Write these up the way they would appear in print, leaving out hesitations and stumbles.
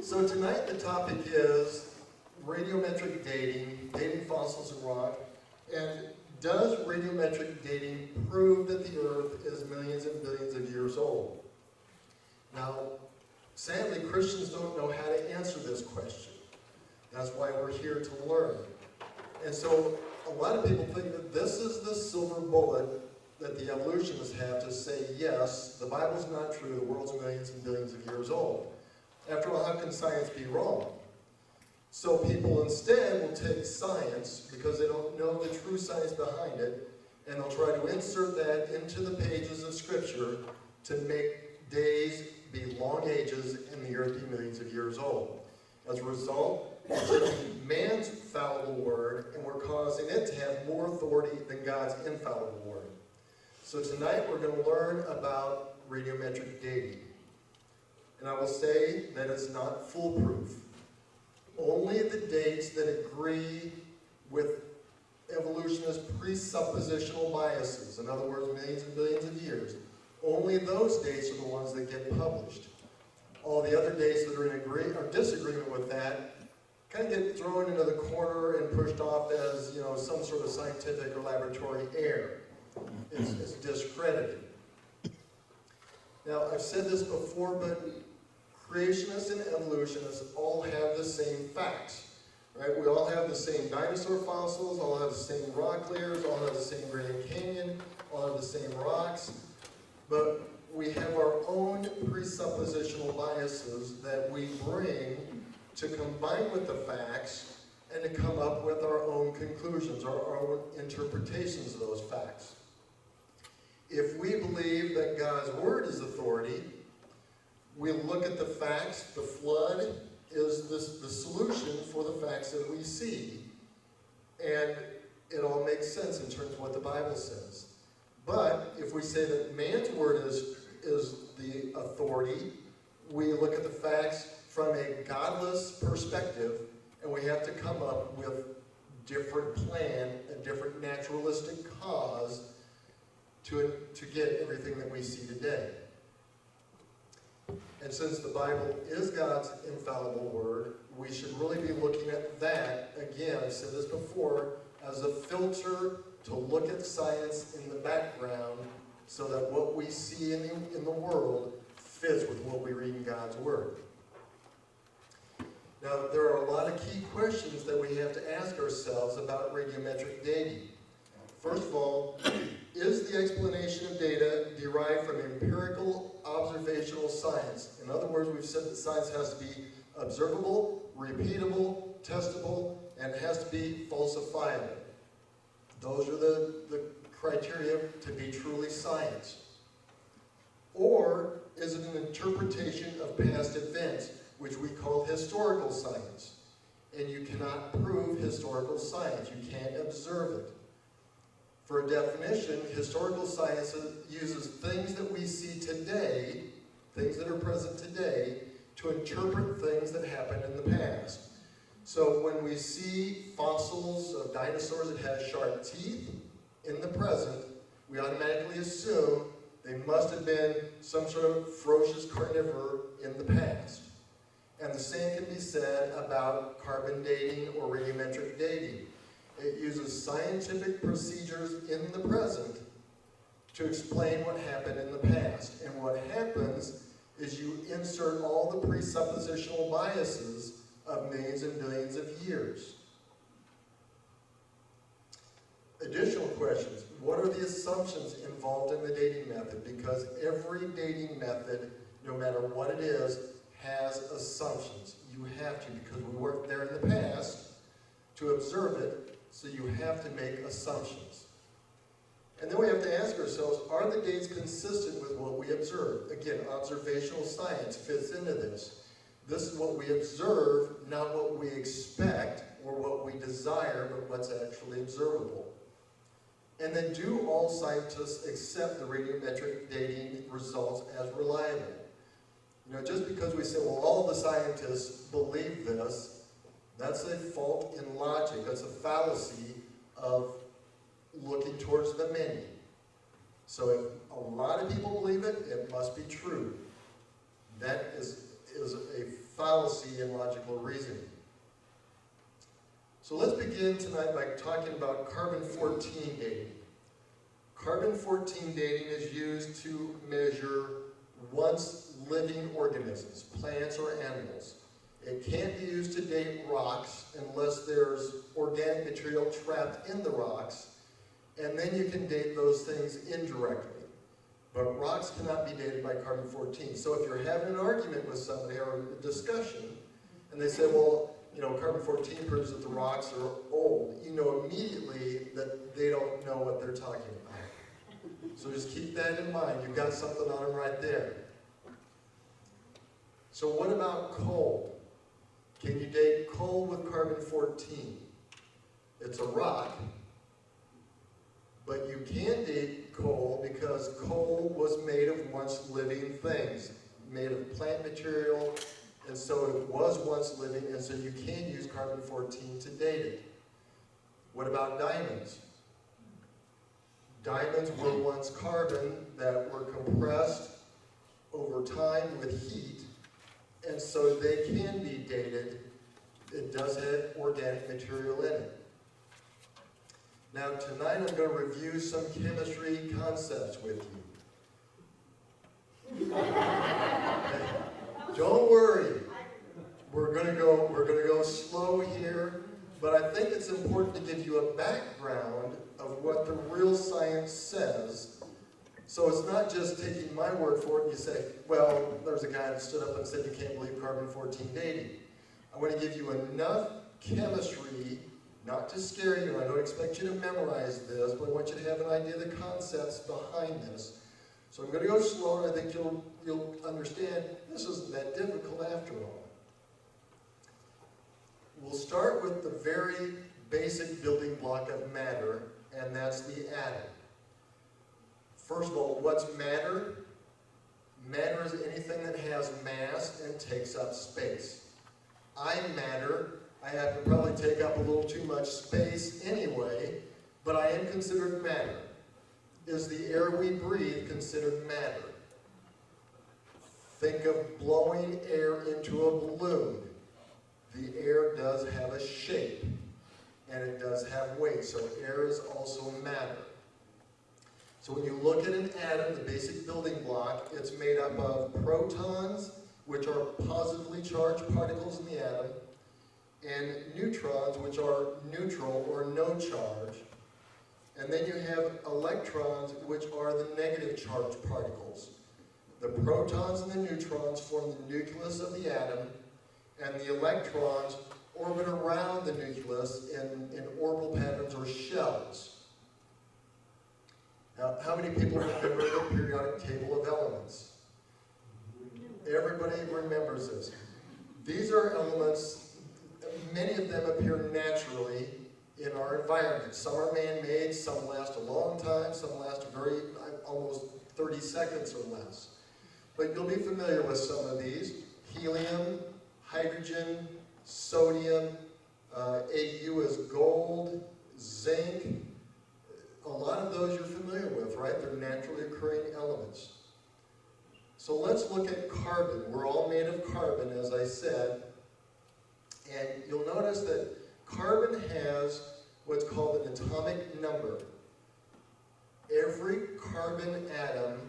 So tonight the topic is radiometric dating, dating fossils in rock, and does radiometric dating prove that the Earth is millions and billions of years old? Now, sadly, Christians don't know how to answer this question. That's why we're here to learn. And so a lot of people think that this is the silver bullet that the evolutionists have to say, yes, the Bible's not true, the world's millions and billions of years old. After all, how can science be wrong? So people instead will take science, because they don't know the true science behind it, and they'll try to insert that into the pages of Scripture to make days be long ages and the earth be millions of years old. As a result, we're taking man's fallible word and we're causing it to have more authority than God's infallible word. So tonight we're going to learn about radiometric dating. And I will say that it's not foolproof. Only the dates that agree with evolutionist presuppositional biases, in other words, millions and billions of years, only those dates are the ones that get published. All the other dates that are in disagreement with that kind of get thrown into the corner and pushed off as, some sort of scientific or laboratory error. It's discredited. Now, I've said this before, but creationists and evolutionists all have the same facts, right? We all have the same dinosaur fossils, all have the same rock layers, all have the same Grand Canyon, all have the same rocks, but we have our own presuppositional biases that we bring to combine with the facts and to come up with our own conclusions, our own interpretations of those facts. If we believe that God's Word is authority, we look at the facts. The flood is the solution for the facts that we see. And it all makes sense in terms of what the Bible says. But if we say that man's word is the authority, we look at the facts from a godless perspective, and we have to come up with different plan, a different naturalistic cause to get everything that we see today. And since the Bible is God's infallible word, we should really be looking at that, again, I've said this before, as a filter to look at science in the background so that what we see in the world fits with what we read in God's Word. Now, there are a lot of key questions that we have to ask ourselves about radiometric dating. First of all, is the explanation of data derived from empirical observational science? In other words, we've said that science has to be observable, repeatable, testable, and it has to be falsifiable. Those are the criteria to be truly science. Or is it an interpretation of past events, which we call historical science? And you cannot prove historical science. You can't observe it. For a definition, historical science uses things that we see today, things that are present today, to interpret things that happened in the past. So when we see fossils of dinosaurs that have sharp teeth in the present, we automatically assume they must have been some sort of ferocious carnivore in the past. And the same can be said about carbon dating or radiometric dating. It uses scientific procedures in the present to explain what happened in the past. And what happens is you insert all the presuppositional biases of millions and billions of years. Additional questions. What are the assumptions involved in the dating method? Because every dating method, no matter what it is, has assumptions. You have to, because we worked there in the past to observe it, so you have to make assumptions. And then we have to ask ourselves, are the dates consistent with what we observe? Again, observational science fits into this. This is what we observe, not what we expect or what we desire, but what's actually observable. And then do all scientists accept the radiometric dating results as reliable? Just because we say, well, all the scientists believe this, that's a fault in logic. That's a fallacy of looking towards the many. So if a lot of people believe it, it must be true. That is a fallacy in logical reasoning. So let's begin tonight by talking about carbon-14 dating. Carbon-14 dating is used to measure once living organisms, plants or animals. It can't be used to date rocks unless there's organic material trapped in the rocks, and then you can date those things indirectly. But rocks cannot be dated by carbon-14. So if you're having an argument with somebody or a discussion, and they say, well, you know, carbon-14 proves that the rocks are old, you know immediately that they don't know what they're talking about. So just keep that in mind. You've got something on them right there. So what about coal? Can you date coal with carbon-14? It's a rock, but you can date coal because coal was made of once living things, made of plant material, and so it was once living, and so you can use carbon-14 to date it. What about diamonds? Diamonds were once carbon that were compressed over time with heat, and so they can be dated. It does have organic material in it. Now tonight I'm going to review some chemistry concepts with you. Don't worry. We're going to go slow here, but I think it's important to give you a background of what the real science says. So it's not just taking my word for it and you say, well, there's a guy that stood up and said you can't believe carbon-14 dating. I want to give you enough chemistry, not to scare you, I don't expect you to memorize this, but I want you to have an idea of the concepts behind this. So I'm going to go slow, and I think you'll understand this isn't that difficult after all. We'll start with the very basic building block of matter, and that's the atom. First of all, what's matter? Matter is anything that has mass and takes up space. I'm matter. I have to probably take up a little too much space anyway, but I am considered matter. Is the air we breathe considered matter? Think of blowing air into a balloon. The air does have a shape, and it does have weight, so air is also matter. So when you look at an atom, the basic building block, it's made up of protons, which are positively charged particles in the atom, and neutrons, which are neutral or no charge. And then you have electrons, which are the negative charged particles. The protons and the neutrons form the nucleus of the atom, and the electrons orbit around the nucleus in orbital patterns or shells. Now, how many people remember the periodic table of elements? Everybody remembers this. These are elements, many of them appear naturally in our environment. Some are man-made, some last a long time, some last almost 30 seconds or less. But you'll be familiar with some of these. Helium, hydrogen, sodium, Au is gold, zinc. A lot of those you're familiar with, right? They're naturally occurring elements. So let's look at carbon. We're all made of carbon, as I said. And you'll notice that carbon has what's called an atomic number. Every carbon atom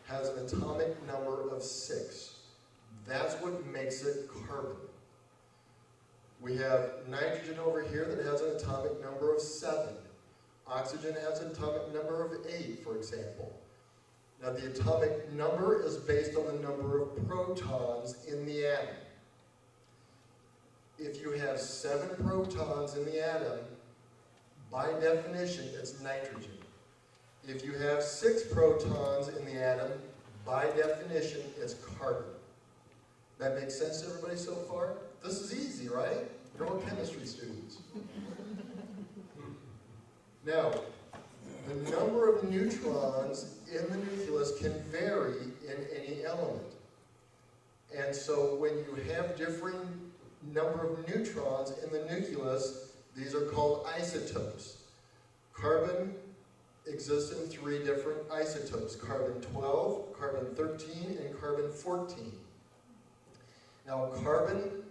has an atomic number of 6. That's what makes it carbon. We have nitrogen over here that has an atomic number of 7. Oxygen has an atomic number of 8, for example. Now the atomic number is based on the number of protons in the atom. If you have 7 protons in the atom, by definition, it's nitrogen. If you have 6 protons in the atom, by definition, it's carbon. That makes sense to everybody so far? This is easy, right? You're all chemistry students. Now, the number of neutrons in the nucleus can vary in any element. And so when you have differing number of neutrons in the nucleus, these are called isotopes. Carbon exists in 3 different isotopes: carbon-12, carbon-13, and carbon-14. Now a carbon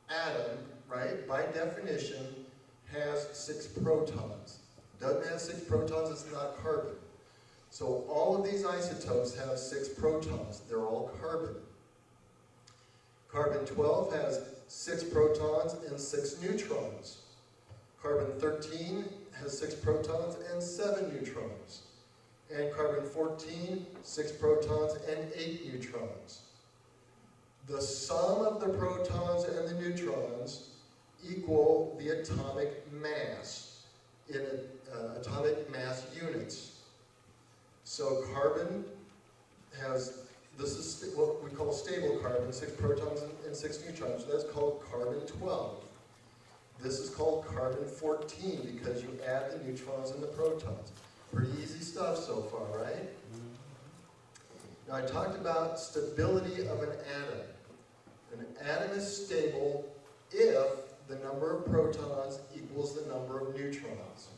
atom, right, by definition, has 6 protons. Doesn't have 6 protons, it's not carbon. So all of these isotopes have 6 protons. They're all carbon. Carbon-12 has 6 protons and 6 neutrons. Carbon-13 has 6 protons and 7 neutrons. And carbon-14, 6 protons and 8 neutrons. The sum of the protons and the neutrons equal the atomic mass in atomic mass units. So carbon has, this is what we call stable carbon, 6 protons and 6 neutrons. So that's called carbon-12. This is called carbon-14 because you add the neutrons and the protons. Pretty easy stuff so far, right? Now I talked about stability of an atom. An atom is stable if the number of protons equals the number of neutrons.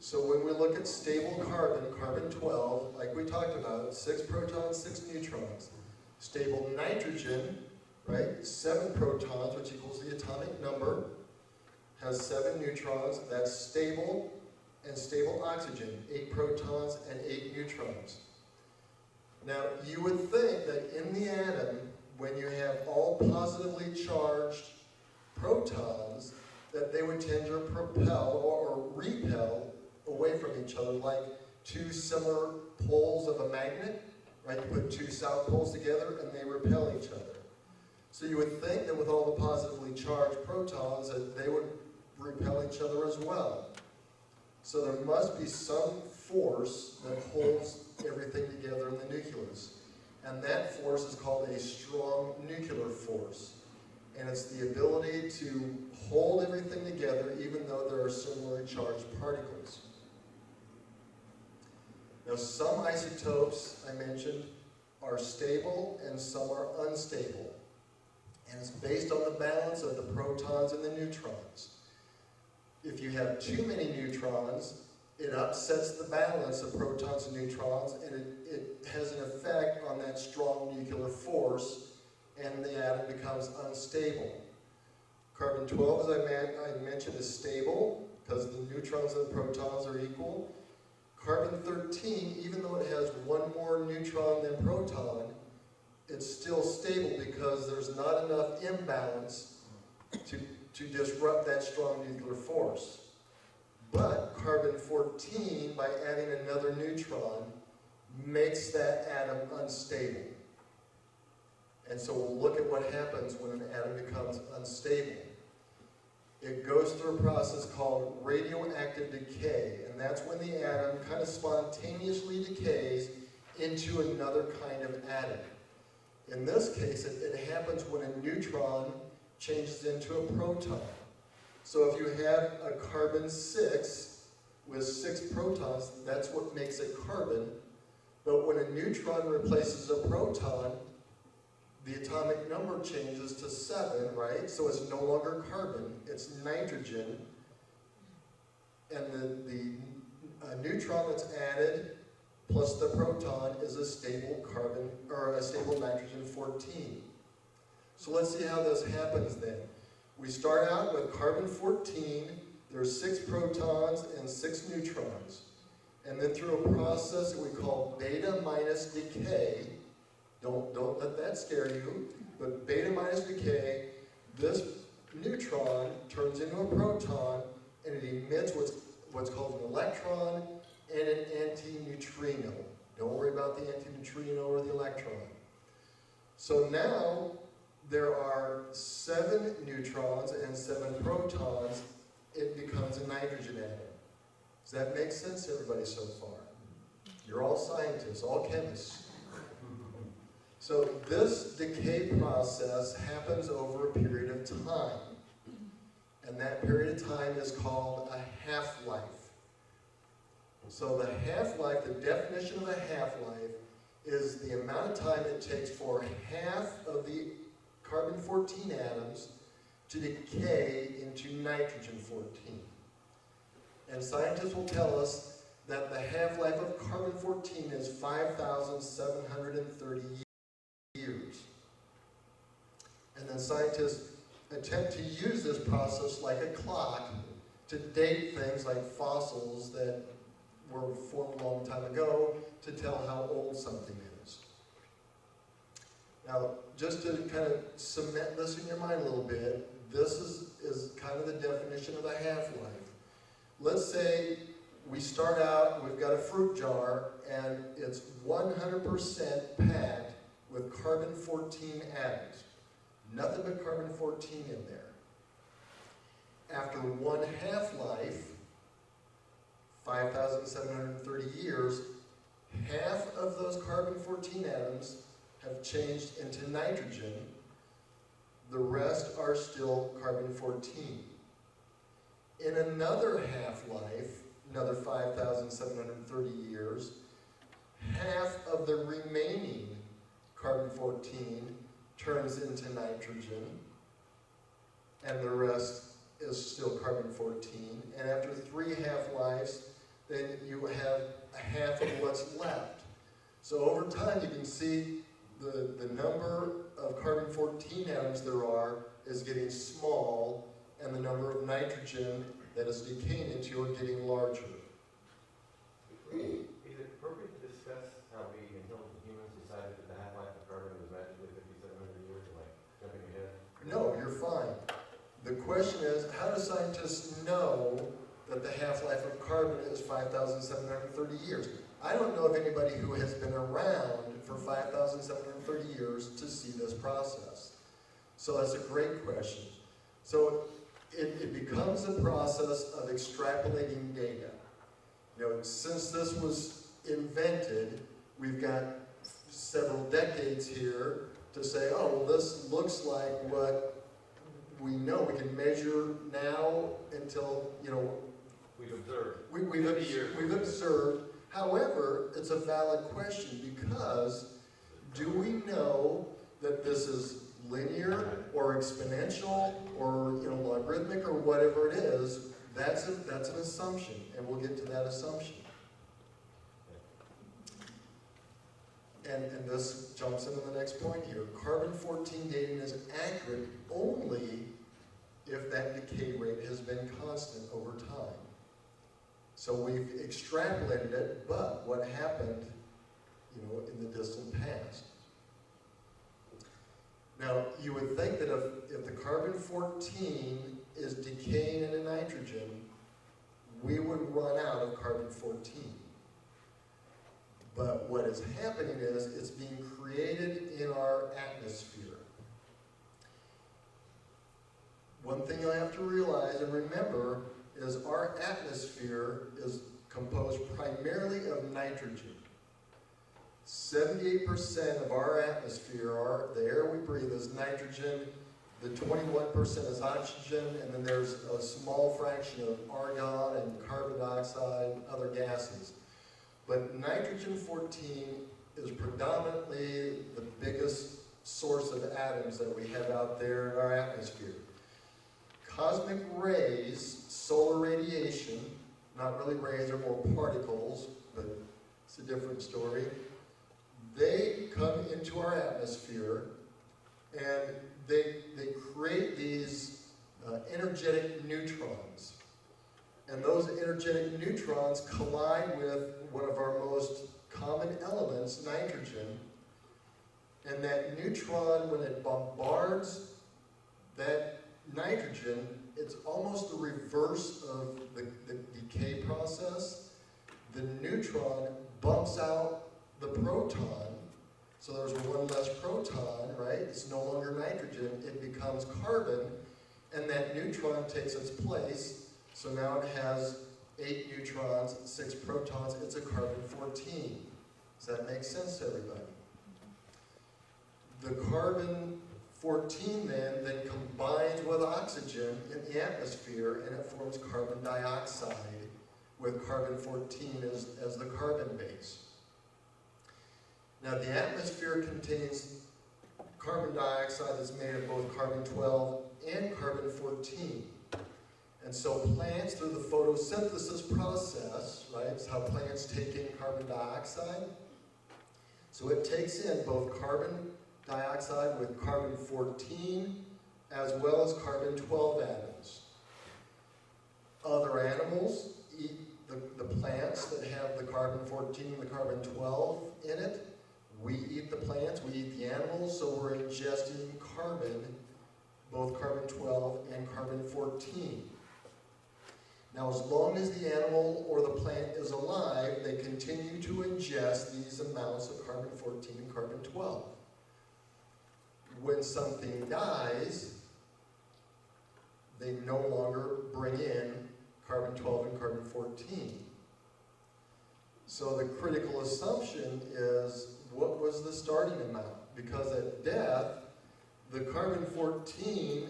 So when we look at stable carbon, carbon-12, like we talked about, 6 protons, 6 neutrons. Stable nitrogen, right, 7 protons, which equals the atomic number, has 7 neutrons, that's stable. And stable oxygen, 8 protons and 8 neutrons. Now, you would think that in the atom, when you have all positively charged protons, that they would tend to propel or repel away from each other, like 2 similar poles of a magnet, right? You put 2 south poles together and they repel each other. So you would think that with all the positively charged protons, that they would repel each other as well. So there must be some force that holds everything together in the nucleus. And that force is called a strong nuclear force. And it's the ability to hold everything together even though there are similarly charged particles. Now some isotopes, I mentioned, are stable and some are unstable. And it's based on the balance of the protons and the neutrons. If you have too many neutrons, it upsets the balance of protons and neutrons, and it has an effect on that strong nuclear force, and the atom becomes unstable. Carbon-12, as I mentioned, is stable, because the neutrons and the protons are equal. Carbon-13, even though it has 1 more neutron than proton, it's still stable because there's not enough imbalance to disrupt that strong nuclear force. But carbon-14, by adding another neutron, makes that atom unstable. And so we'll look at what happens when an atom becomes unstable. It goes through a process called radioactive decay, and that's when the atom kind of spontaneously decays into another kind of atom. In this case, it happens when a neutron changes into a proton. So if you have a carbon-6 with 6 protons, that's what makes it carbon. But when a neutron replaces a proton, the atomic number changes to 7, right? So it's no longer carbon, it's nitrogen. And the neutron that's added plus the proton is a stable carbon, or a stable nitrogen-14. So let's see how this happens then. We start out with carbon-14, there's 6 protons and 6 neutrons. And then through a process that we call beta minus decay, don't let that scare you, but beta minus decay, this neutron turns into a proton and it emits what's called an electron and an antineutrino. Don't worry about the antineutrino or the electron. So now there are 7 neutrons and 7 protons. It becomes a nitrogen atom. Does that make sense to everybody so far? You're all scientists, all chemists. So this decay process happens over a period of time. And that period of time is called a half-life. So the half-life, the definition of a half-life, is the amount of time it takes for half of the carbon-14 atoms to decay into nitrogen-14. And scientists will tell us that the half-life of carbon-14 is 5,730 years. And and scientists attempt to use this process like a clock to date things like fossils that were formed a long time ago to tell how old something is. Now, just to kind of cement this in your mind a little bit, this is kind of the definition of a half-life. Let's say we start out, we've got a fruit jar, and it's 100% packed with carbon-14 atoms. Nothing but carbon-14 in there. After one half-life, 5,730 years, half of those carbon-14 atoms have changed into nitrogen. The rest are still carbon-14. In another half-life, another 5,730 years, half of the remaining carbon-14 turns into nitrogen, and the rest is still carbon-14. And after 3 half-lives, then you have a half of what's left. So over time, you can see the number of carbon-14 atoms there are is getting small, and the number of nitrogen that is decaying into are getting larger. Is it appropriate to discuss how we intelligent humans decided that the half-life of carbon was magically 5,700 years, or like jumping ahead? No, you're fine. The question is, how do scientists know that the half-life of carbon is 5,730 years? I don't know of anybody who has been around for 5,730 years to see this process. So that's a great question. So it becomes a process of extrapolating data. You know, since this was invented, we've got several decades here to say, oh, well, this looks like what we know. We can measure now until, you know, We've observed. We've observed. However, it's a valid question because do we know that this is linear or exponential or, you know, logarithmic or whatever it is? That's an assumption, and we'll get to that assumption. And this jumps into the next point here. Carbon-14 dating is accurate only if that decay rate has been constant over time. So we've extrapolated it, but what happened, you know, in the distant past? Now, you would think that if the carbon-14 is decaying into nitrogen, we would run out of carbon-14. But what is happening is it's being created in our atmosphere. One thing you'll have to realize and remember is our atmosphere is composed primarily of nitrogen. 78% of our atmosphere, the air we breathe, is nitrogen. The 21% is oxygen, and then there's a small fraction of argon and carbon dioxide and other gases. But nitrogen-14 is predominantly the biggest source of atoms that we have out there in our atmosphere. Cosmic rays, solar radiation, not really rays, they're more particles, but it's a different story. They come into our atmosphere and they create these energetic neutrons. And those energetic neutrons collide with one of our most common elements, nitrogen. And that neutron, when it bombards that nitrogen, it's almost the reverse of the decay process. The neutron bumps out the proton, so there's one less proton, right? It's no longer nitrogen, it becomes carbon, and that neutron takes its place, so now it has 8 neutrons, 6 protons, it's a carbon-14. Does that make sense to everybody? The carbon-14 then combines with oxygen in the atmosphere, and it forms carbon dioxide with carbon-14 as the carbon base. Now, the atmosphere contains carbon dioxide that's made of both carbon-12 and carbon-14. And so plants, through the photosynthesis process, right, it's how plants take in carbon dioxide. So it takes in both carbon dioxide with carbon-14 as well as carbon-12 atoms. Other animals eat the plants that have the carbon-14 and the carbon-12 in it. We eat the plants, we eat the animals, so we're ingesting carbon, both carbon-12 and carbon-14. Now, as long as the animal or the plant is alive, they continue to ingest these amounts of carbon-14 and carbon-12. When something dies, they no longer bring in carbon-12 and carbon-14. So the critical assumption is, what was the starting amount? Because at death, the carbon-14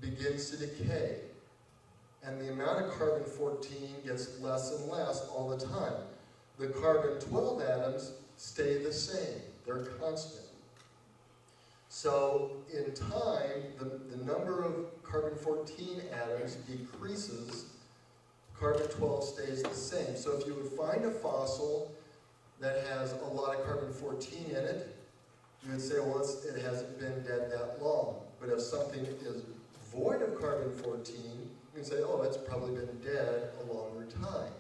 begins to decay. And the amount of carbon-14 gets less and less all the time. The carbon-12 atoms stay the same. They're constant. So in time, the number of carbon-14 atoms decreases, carbon-12 stays the same. So if you would find a fossil that has a lot of carbon-14 in it, you would say, well, it hasn't been dead that long. But if something is void of carbon-14, you can say, oh, it's probably been dead a longer time.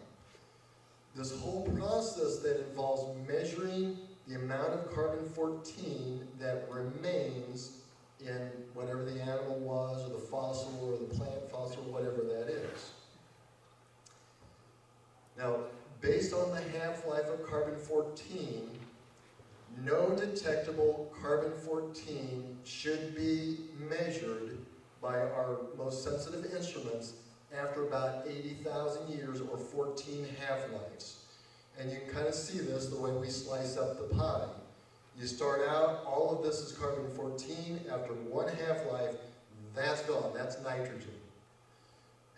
This whole process that involves measuring the amount of carbon-14 that remains in whatever the animal was, or the fossil, or the plant fossil, whatever that is. Now, based on the half-life of carbon-14, no detectable carbon-14 should be measured by our most sensitive instruments after about 80,000 years, or 14 half-lives. And you can kind of see this the way we slice up the pie. You start out, all of this is carbon-14. After one half-life, that's gone, that's nitrogen.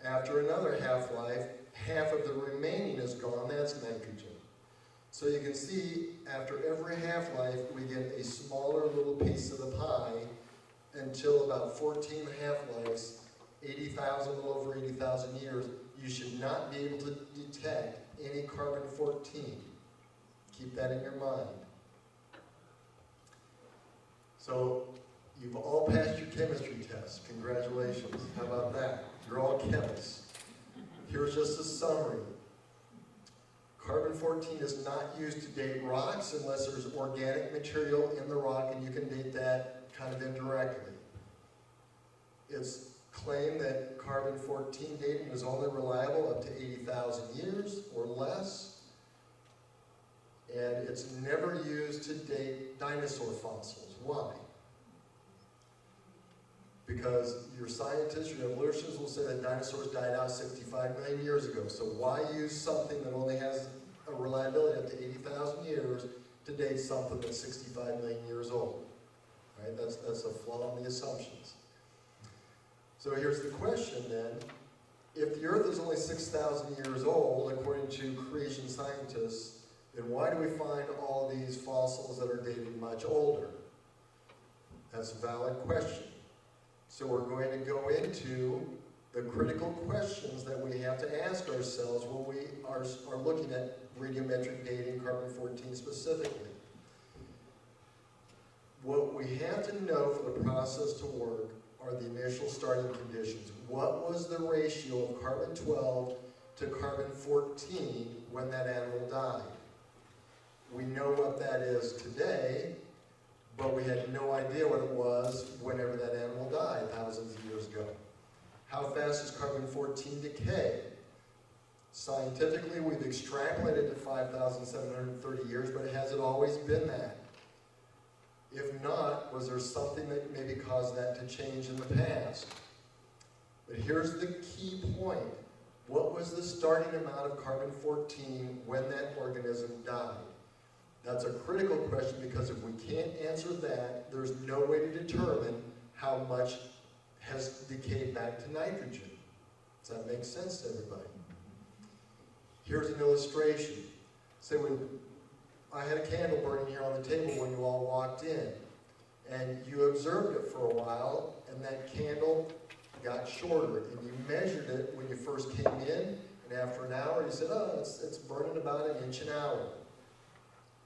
After another half-life, half of the remaining is gone, that's nitrogen. So you can see, after every half-life, we get a smaller little piece of the pie until about 14 half-lives, 80,000, a little over 80,000 years, you should not be able to detect any carbon-14. Keep that in your mind. So, you've all passed your chemistry test. Congratulations. How about that? You're all chemists. Here's just a summary. Carbon-14 is not used to date rocks unless there's organic material in the rock, and you can date that kind of indirectly. It's claimed that carbon-14 dating is only reliable up to 80,000 years or less, and it's never used to date dinosaur fossils. Why? Because your scientists, your evolutionists will say that dinosaurs died out 65 million years ago. So why use something that only has a reliability up to 80,000 years to date something that's 65 million years old? Right? That's a flaw in the assumptions. So here's the question then. If the Earth is only 6,000 years old, according to creation scientists, then why do we find all these fossils that are dated much older? That's a valid question. So we're going to go into the critical questions that we have to ask ourselves when we are looking at radiometric dating, carbon-14 specifically. What we have to know for the process to work are the initial starting conditions. What was the ratio of carbon-12 to carbon-14 when that animal died? We know what that is today, but we had no idea what it was whenever that animal died thousands of years ago. How fast does carbon-14 decay? Scientifically, we've extrapolated to 5,730 years, but has it always been that? If not, was there something that maybe caused that to change in the past? But here's the key point. What was the starting amount of carbon-14 when that organism died? That's a critical question, because if we can't answer that, there's no way to determine how much has decayed back to nitrogen. Does that make sense to everybody? Here's an illustration. Say I had a candle burning here on the table when you all walked in, and you observed it for a while, and that candle got shorter, and you measured it when you first came in, and after an hour you said, oh, it's burning about 1 inch an hour.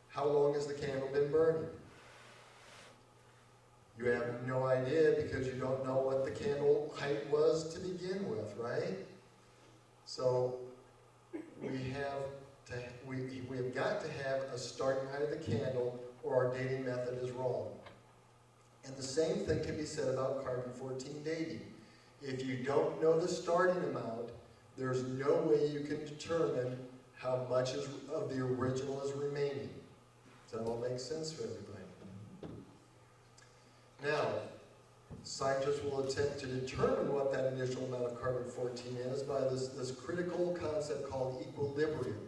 How long has the candle been burning? You have no idea because you don't know what the candle height was to begin with, right? So we have got to have a starting height of the candle or our dating method is wrong. And the same thing can be said about carbon-14 dating. If you don't know the starting amount, there's no way you can determine how much of the original is remaining. Does that all make sense for everybody? Now, scientists will attempt to determine what that initial amount of carbon-14 is by this critical concept called equilibrium.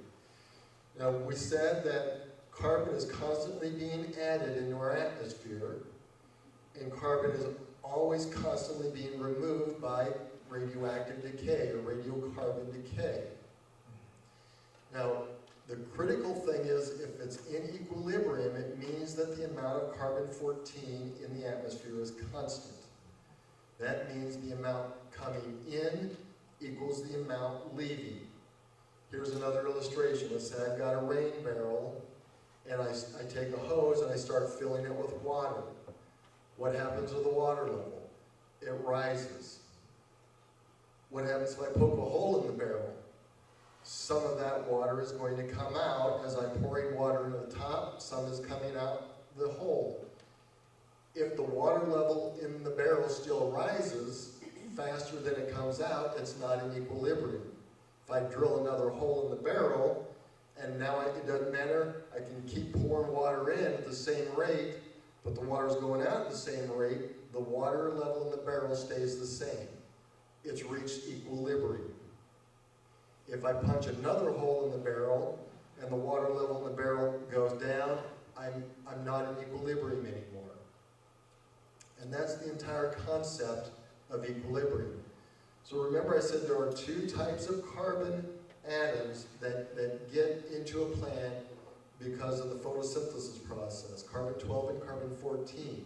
Now, we said that carbon is constantly being added into our atmosphere, and carbon is always constantly being removed by radioactive decay or radiocarbon decay. Now, the critical thing is if it's in equilibrium, it means that the amount of carbon-14 in the atmosphere is constant. That means the amount coming in equals the amount leaving. Here's another illustration. Let's say I've got a rain barrel, and I take a hose and I start filling it with water. What happens with the water level? It rises. What happens if I poke a hole in the barrel? Some of that water is going to come out as I'm pouring water into the top, some is coming out the hole. If the water level in the barrel still rises faster than it comes out, it's not in equilibrium. If I drill another hole in the barrel, and now it doesn't matter, I can keep pouring water in at the same rate, but the water's going out at the same rate, the water level in the barrel stays the same. It's reached equilibrium. If I punch another hole in the barrel and the water level in the barrel goes down, I'm not in equilibrium anymore. And that's the entire concept of equilibrium. So remember I said there are two types of carbon atoms that get into a plant because of the photosynthesis process, carbon-12 and carbon-14.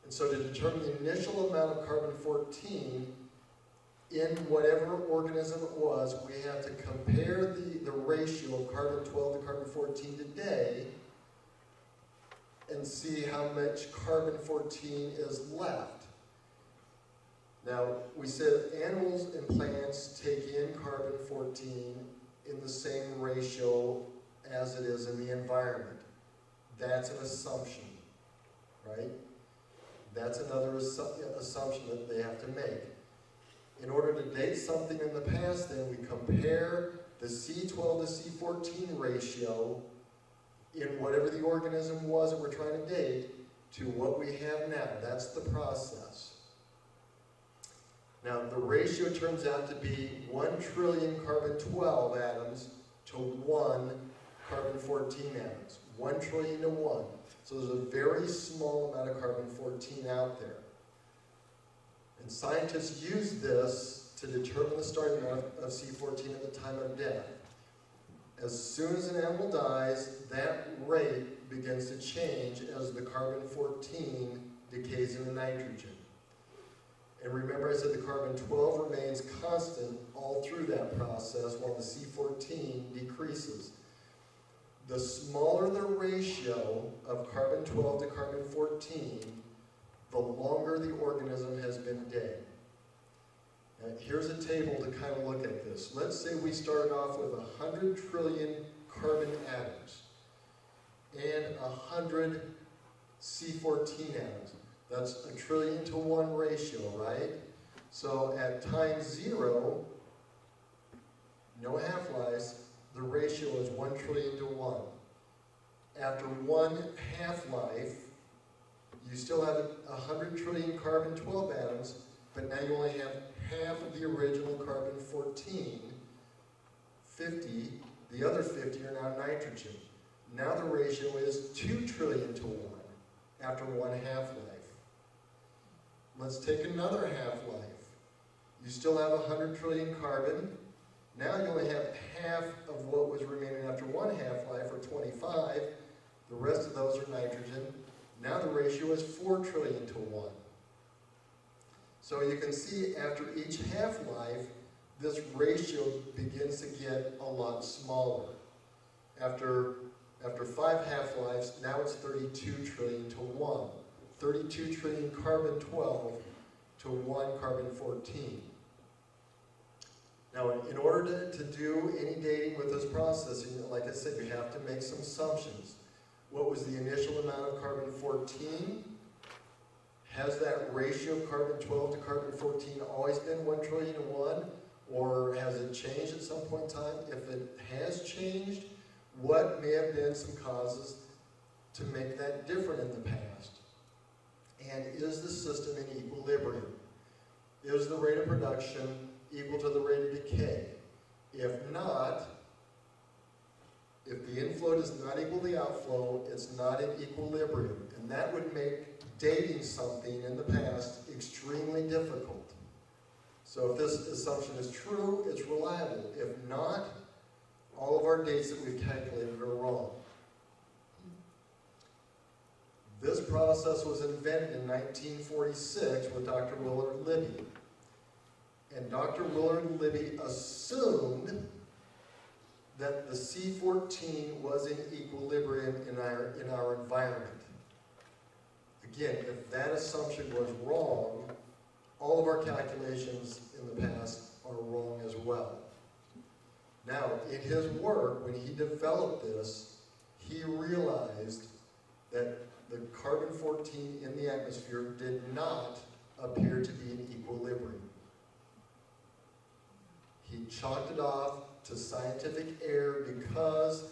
And so to determine the initial amount of carbon-14 in whatever organism it was, we have to compare the ratio of carbon-12 to carbon-14 today and see how much carbon-14 is left. Now, we said animals and plants take in carbon-14 in the same ratio as it is in the environment. That's an assumption, right? That's another assumption that they have to make. In order to date something in the past, then we compare the C12 to C14 ratio in whatever the organism was that we're trying to date to what we have now. That's the process. Now, the ratio turns out to be 1 trillion carbon-12 atoms to 1 carbon-14 atoms. 1 trillion to 1. So there's a very small amount of carbon-14 out there. And scientists use this to determine the starting amount of C14 at the time of death. As soon as an animal dies, that rate begins to change as the carbon-14 decays into nitrogen. And remember I said the carbon-12 remains constant all through that process while the C14 decreases. The smaller the ratio of carbon-12 to carbon-14, the longer the organism has been dead. Now, here's a table to kind of look at this. Let's say we started off with 100 trillion carbon atoms and 100 C14 atoms. That's a trillion to 1 ratio, right? So at time 0, no half-lives, the ratio is 1 trillion to 1. After 1 half-life, you still have 100 trillion carbon-12 atoms, but now you only have half of the original carbon-14, 50, the other 50 are now nitrogen. Now the ratio is 2 trillion to 1 after 1 half-life. Let's take another half-life. You still have 100 trillion carbon. Now you only have half of what was remaining after 1 half-life, or 25. The rest of those are nitrogen. Now the ratio is 4 trillion to 1. So you can see after each half-life, this ratio begins to get a lot smaller. After 5 half-lives, now it's 32 trillion to 1. 32 trillion carbon-12 to 1 carbon-14. Now, in order to do any dating with this processing, like I said, you have to make some assumptions. What was the initial amount of carbon-14? Has that ratio of carbon-12 to carbon-14 always been 1 trillion to 1? Or has it changed at some point in time? If it has changed, what may have been some causes to make that different in the past? And is the system in equilibrium? Is the rate of production equal to the rate of decay? If not, if the inflow does not equal the outflow, it's not in equilibrium. And that would make dating something in the past extremely difficult. So if this assumption is true, it's reliable. If not, all of our dates that we've calculated are wrong. This process was invented in 1946 with Dr. Willard and Libby. And Dr. Willard and Libby assumed that the C14 was in equilibrium in our environment. Again, if that assumption was wrong, all of our calculations in the past are wrong as well. Now, in his work, when he developed this, he realized that the carbon-14 in the atmosphere did not appear to be in equilibrium. He chalked it off to scientific error because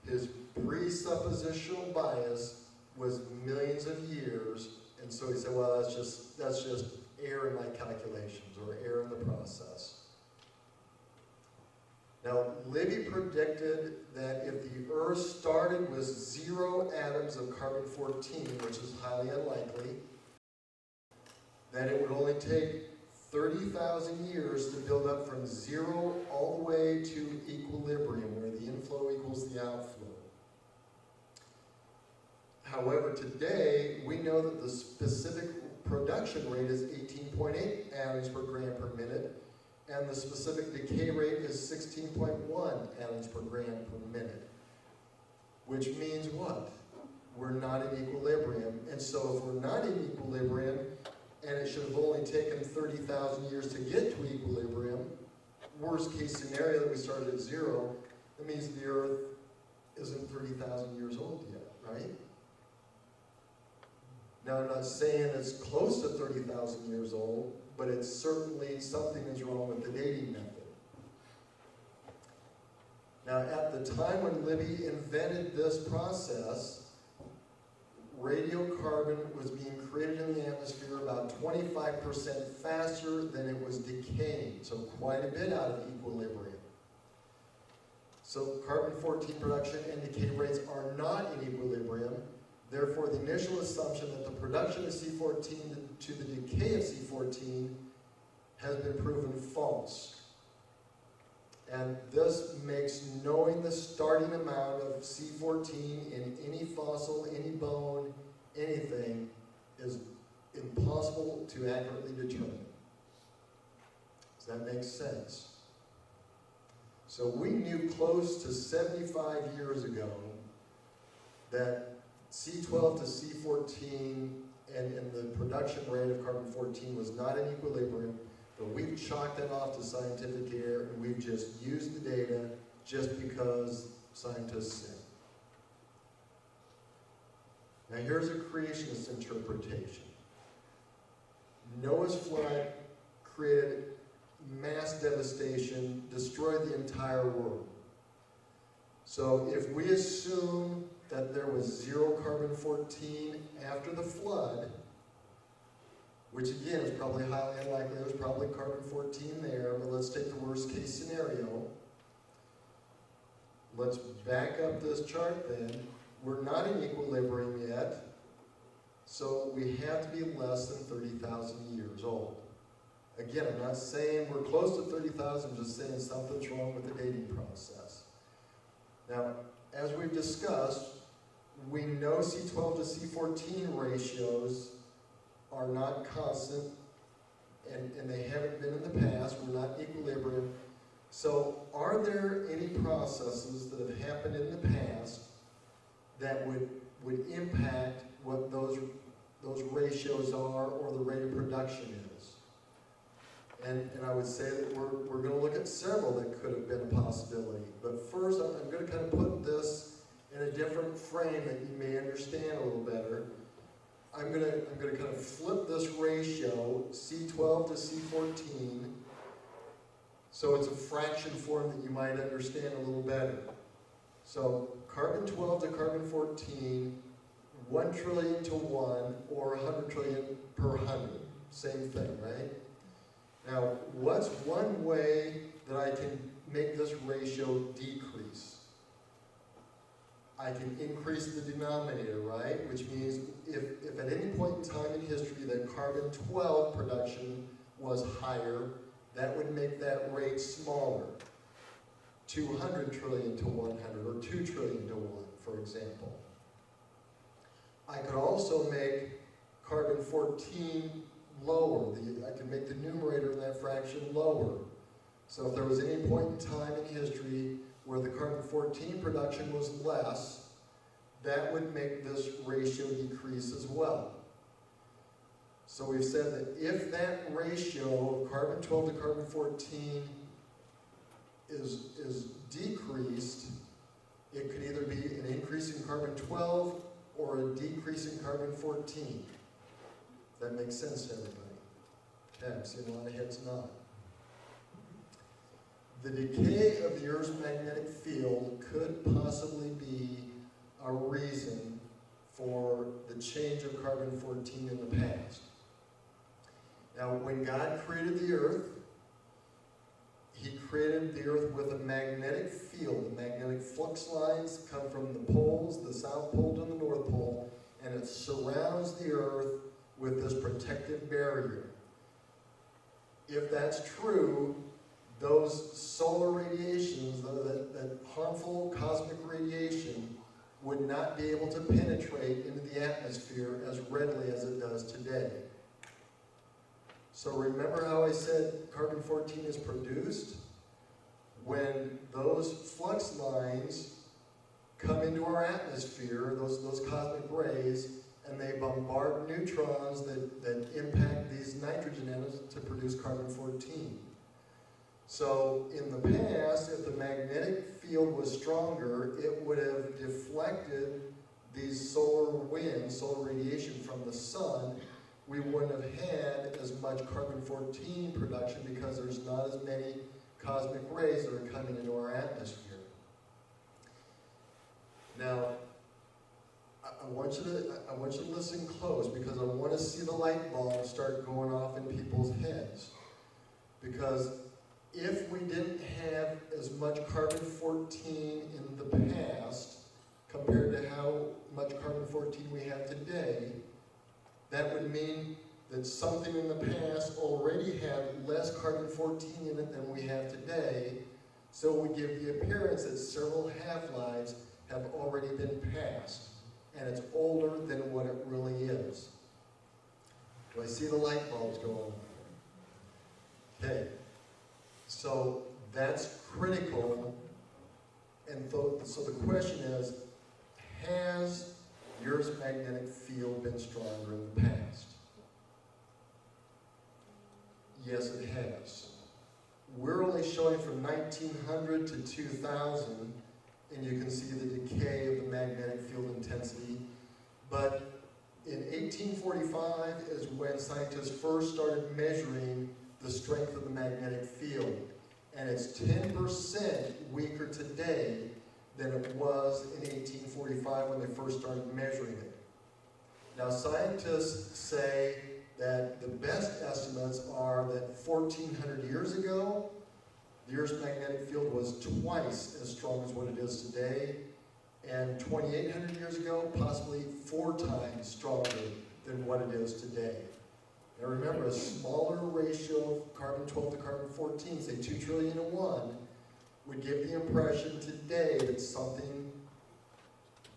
his presuppositional bias was millions of years, and so he said, well, that's just error in my calculations, or error in the process. Now, Libby predicted that if the Earth started with 0 atoms of carbon-14, which is highly unlikely, that it would only take 30,000 years to build up from 0 all the way to equilibrium, where the inflow equals the outflow. However, today, we know that the specific production rate is 18.8 atoms per gram per minute, and the specific decay rate is 16.1 atoms per gram per minute. Which means what? We're not in equilibrium. And so if we're not in equilibrium, and it should have only taken 30,000 years to get to equilibrium, worst case scenario that we started at 0, that means the Earth isn't 30,000 years old yet, right? Now, I'm not saying it's close to 30,000 years old, but it's certainly something is wrong with the dating method. Now, at the time when Libby invented this process, radiocarbon was being created in the atmosphere about 25% faster than it was decaying, so quite a bit out of equilibrium. So carbon-14 production and decay rates are not in equilibrium. Therefore, the initial assumption that the production of C14 to the decay of C14 has been proven false. And this makes knowing the starting amount of C14 in any fossil, any bone, anything, is impossible to accurately determine. Does that make sense? So we knew close to 75 years ago that C12 to C14 and the production rate of carbon-14 was not in equilibrium, but we've chalked that off to scientific error, and we've just used the data just because scientists say. Now here's a creationist interpretation. Noah's flood created mass devastation, destroyed the entire world. So if we assume that there was 0 carbon-14 after the flood, which again is probably highly unlikely, there's probably carbon-14 there, but let's take the worst case scenario. Let's back up this chart then. We're not in equilibrium yet, so we have to be less than 30,000 years old. Again, I'm not saying we're close to 30,000, I'm just saying something's wrong with the dating process. Now, as we've discussed, we know C12 to C14 ratios are not constant, and they haven't been in the past. We're not in equilibrium. So are there any processes that have happened in the past that would impact what those those ratios are or the rate of production is. And I would say that we're going to look at several that could have been a possibility. But first, I'm going to kind of put this in a different frame that you may understand a little better. I'm going to kind of flip this ratio, C12 to C14, so it's a fraction form that you might understand a little better. So carbon 12 to carbon 14, 1 trillion to 1, or 100 trillion per 100. Same thing, right? Now, what's one way that I can make this ratio decrease? I can increase the denominator, right? Which means if at any point in time in history that carbon 12 production was higher, that would make that rate smaller. 200 trillion to 100, or 2 trillion to 1, for example. I could also make carbon 14 lower. I can make the numerator in that fraction lower. So if there was any point in time in history where the carbon 14 production was less, that would make this ratio decrease as well. So we've said that if that ratio of carbon 12 to carbon 14 is decreased, it could either be an increase in carbon 12 or a decrease in carbon 14. That makes sense to everybody? Okay, I'm seeing a lot of heads nod. The decay of the Earth's magnetic field could possibly be a reason for the change of carbon 14 in the past. Now, when God created the Earth, He created the Earth with a magnetic field. The magnetic flux lines come from the poles, the South Pole to the North Pole, and it surrounds the Earth with this protective barrier. If that's true, those solar radiations, that harmful cosmic radiation, would not be able to penetrate into the atmosphere as readily as it does today. So remember how I said carbon 14 is produced? When those flux lines come into our atmosphere, those cosmic rays, and they bombard neutrons that impact these nitrogen atoms to produce carbon 14. So in the past, if the magnetic field was stronger, it would have deflected these solar winds, solar radiation from the sun. We wouldn't have had as much carbon 14 production because there's not as many cosmic rays that are coming into our atmosphere. Now, I want you to listen close, because I want to see the light bulb start going off in people's heads. Because if we didn't have as much carbon 14 in the past compared to how much carbon 14 we have today, that would mean that something in the past already had less carbon 14 in it than we have today, so it would give the appearance that several half-lives have already been passed, and it's older than what it really is. Do I see the light bulbs going on? Okay, so that's critical, and so the question is, has the Earth's magnetic field been stronger in the past? Yes, it has. We're only showing from 1900 to 2000, and you can see the decay of the magnetic field intensity. But in 1845 is when scientists first started measuring the strength of the magnetic field. And it's 10% weaker today than it was in 1845 when they first started measuring it. Now, scientists say that the best estimates are that 1,400 years ago, the Earth's magnetic field was twice as strong as what it is today, and 2,800 years ago, possibly 4 times stronger than what it is today. Now remember, a smaller ratio of carbon 12 to carbon 14, say 2 trillion to 1, would give the impression today that something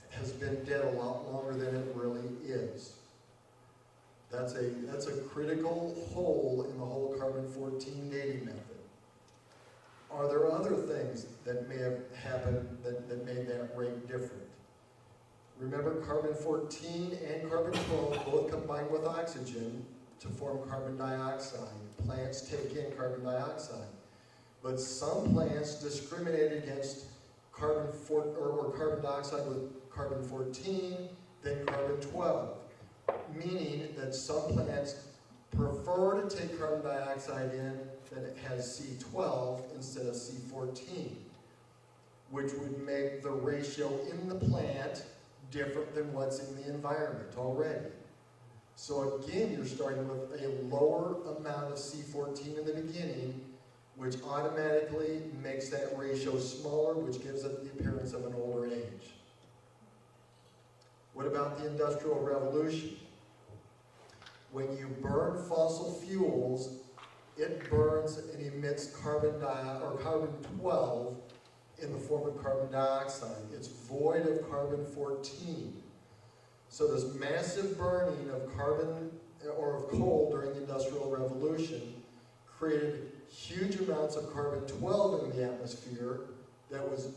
has been dead a lot longer than it really is. That's a critical hole in the whole carbon 14 dating method. Are there other things that may have happened that made that rate different? Remember, carbon-14 and carbon-12 both combine with oxygen to form carbon dioxide. Plants take in carbon dioxide. But some plants discriminate against carbon dioxide with carbon-14 than carbon-12, meaning that some plants prefer to take carbon dioxide in that it has C12 instead of C14, which would make the ratio in the plant different than what's in the environment already. So again, you're starting with a lower amount of C14 in the beginning, which automatically makes that ratio smaller, which gives it the appearance of an older age. What about the Industrial Revolution? When you burn fossil fuels, it burns and emits carbon-12 in the form of carbon dioxide. It's void of carbon-14. So this massive burning of carbon or of coal during the Industrial Revolution created huge amounts of carbon-12 in the atmosphere that was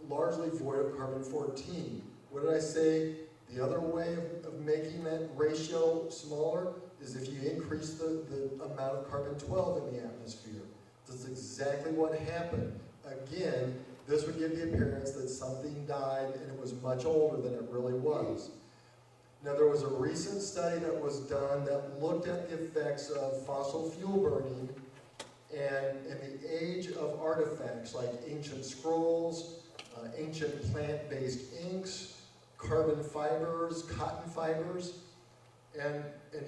largely void of carbon-14. What did I say? The other way of making that ratio smaller is if you increase the amount of carbon-12 in the atmosphere. That's exactly what happened. Again, this would give the appearance that something died and it was much older than it really was. Now, there was a recent study that was done that looked at the effects of fossil fuel burning and the age of artifacts like ancient scrolls, ancient plant-based inks, carbon fibers, cotton fibers. And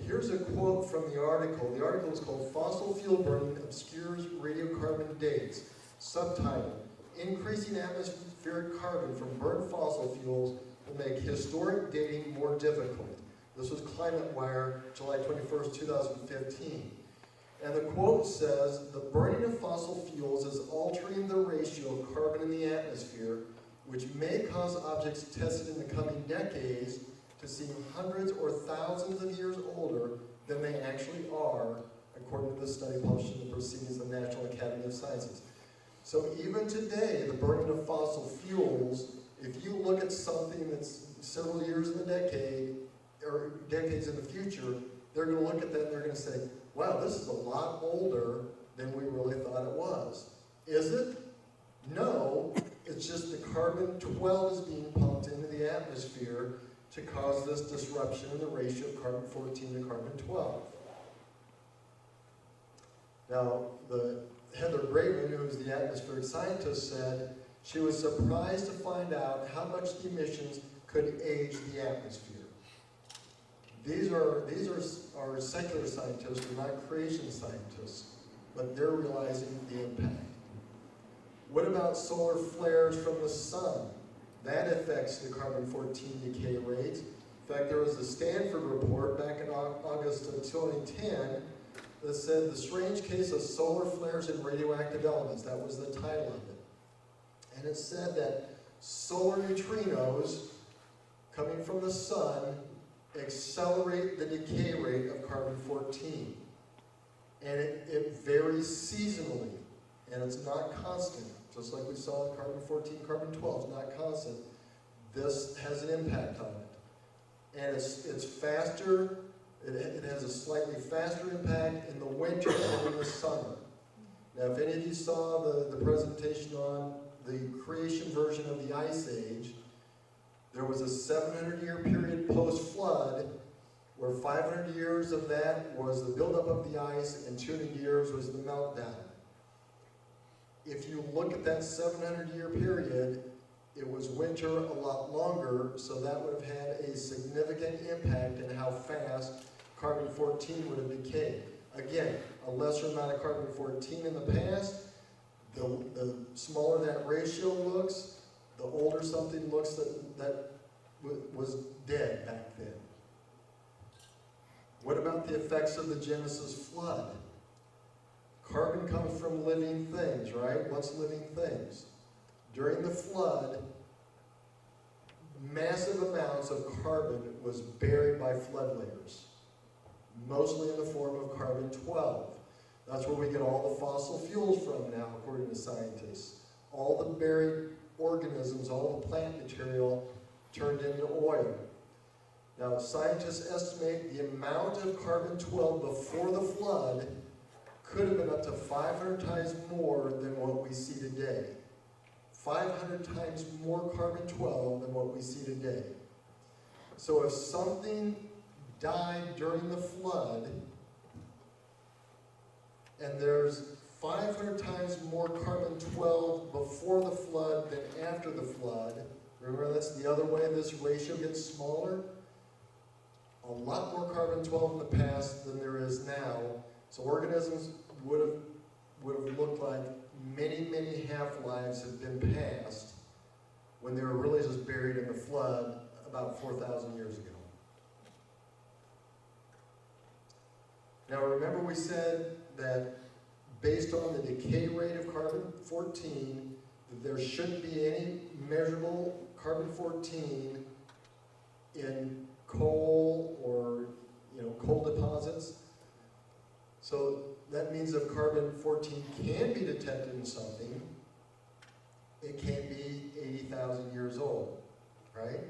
here's a quote from the article. The article is called "Fossil Fuel Burning Obscures Radiocarbon Dates." Subtitle: Increasing atmospheric carbon from burnt fossil fuels will make historic dating more difficult. This was Climate Wire, July 21st, 2015. And the quote says, "The burning of fossil fuels is altering the ratio of carbon in the atmosphere, which may cause objects tested in the coming decades to seem hundreds or thousands of years older than they actually are, according to the study published in the Proceedings of the National Academy of Sciences." So even today, the burning of fossil fuels, if you look at something that's several years in the decade, or decades in the future, they're going to look at that and they're going to say, wow, this is a lot older than we really thought it was. Is it? No, it's just the carbon-12 is being pumped into the atmosphere to cause this disruption in the ratio of carbon-14 to carbon-12. Now, Heather Graven, who is the atmospheric scientist, said she was surprised to find out how much the emissions could age the atmosphere. These are secular scientists, they're not creation scientists, but they're realizing the impact. What about solar flares from the sun? That affects the carbon-14 decay rate. In fact, there was a Stanford report back in August of 2010 that said the strange case of solar flares and radioactive elements. That was the title of it. And it said that solar neutrinos coming from the sun accelerate the decay rate of carbon-14. And it varies seasonally, and it's not constant. Just like we saw with carbon-14, carbon-12 is not constant. This has an impact on it. And it's faster, it has a slightly faster impact in the winter than in the summer. Now, if any of you saw the presentation on the creation version of the Ice Age, there was a 700-year period post-flood where 500 years of that was the buildup of the ice and 200 years was the meltdown. If you look at that 700-year period, it was winter a lot longer, so that would have had a significant impact in how fast carbon-14 would have decayed. Again, a lesser amount of carbon-14 in the past, the smaller that ratio looks, the older something looks that was dead back then. What about the effects of the Genesis flood? Carbon comes from living things, right? What's living things? During the flood, massive amounts of carbon was buried by flood layers, mostly in the form of carbon-12. That's where we get all the fossil fuels from now, according to scientists. All the buried organisms, all the plant material turned into oil. Now, scientists estimate the amount of carbon-12 before the flood could have been up to 500 times more than what we see today. 500 times more carbon-12 than what we see today. So if something died during the flood, and there's 500 times more carbon-12 before the flood than after the flood, remember that's the other way this ratio gets smaller? A lot more carbon-12 in the past than there is now. So organisms would have looked like many, many half-lives have been passed when they were really just buried in the flood about 4,000 years ago. Now remember we said that based on the decay rate of carbon-14, that there shouldn't be any measurable carbon-14 in coal or coal deposits. So that means if carbon-14 can be detected in something, it can't be 80,000 years old, right?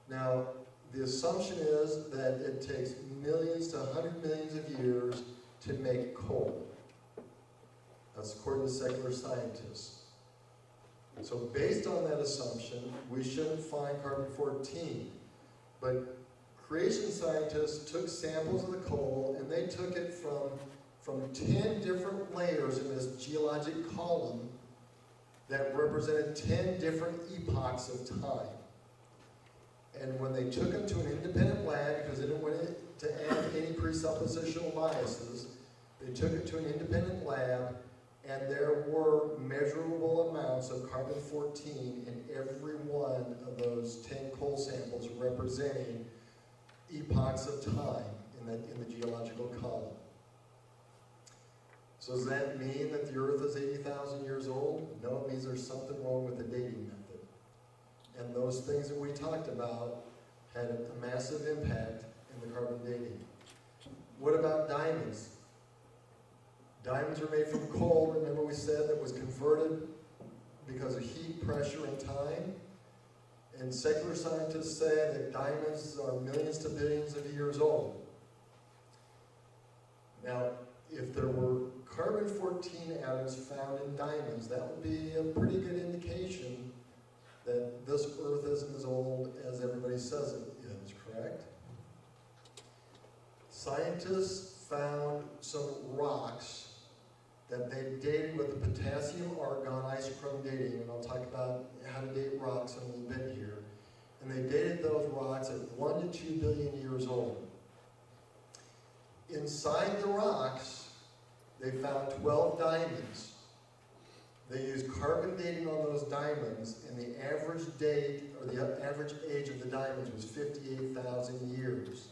Now, the assumption is that it takes millions to 100 millions of years to make coal. That's according to secular scientists. So based on that assumption, we shouldn't find carbon-14. But creation scientists took samples of the coal and they took it from 10 different layers in this geologic column that represented 10 different epochs of time. And when they took them to an independent lab, because they didn't want it to add any presuppositional biases, they took it to an independent lab, and there were measurable amounts of carbon-14 in every one of those 10 coal samples representing epochs of time in the geological column. So does that mean that the Earth is 80,000 years old? No, it means there's something wrong with the dating method. And those things that we talked about had a massive impact in the carbon dating. What about diamonds? Diamonds are made from coal, remember we said, that was converted because of heat, pressure, and time. And secular scientists say that diamonds are millions to billions of years old. Now, if there were carbon-14 atoms found in diamonds, that would be a pretty good indication that this Earth isn't as old as everybody says it is, correct? Scientists found some rocks that they dated with the potassium-argon isochrone dating, and I'll talk about how to date rocks in a little bit here. And they dated those rocks at 1 to 2 billion years old. Inside the rocks, they found 12 diamonds. They used carbon dating on those diamonds, and the average date, or the average age of the diamonds was 58,000 years.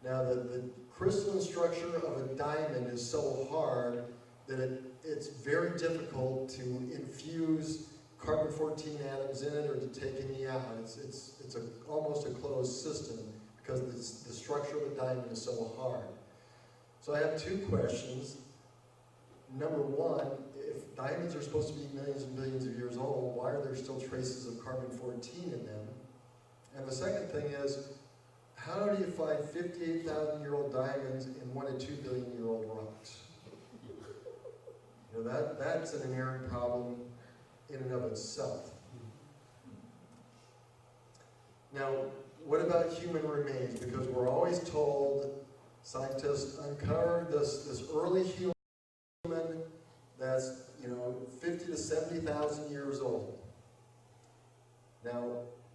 Now, the crystalline structure of a diamond is so hard that it's very difficult to infuse carbon-14 atoms in it or to take any out. It's almost a closed system because the structure of a diamond is so hard. So I have two questions. Number one, if diamonds are supposed to be millions and billions of years old, why are there still traces of carbon-14 in them? And the second thing is, how do you find 58,000-year-old diamonds in 1 to 2 billion-year-old rocks? You know, that's an inherent problem in and of itself. Now, what about human remains? Because we're always told scientists uncovered this early human that's 50 to 70,000 years old. Now,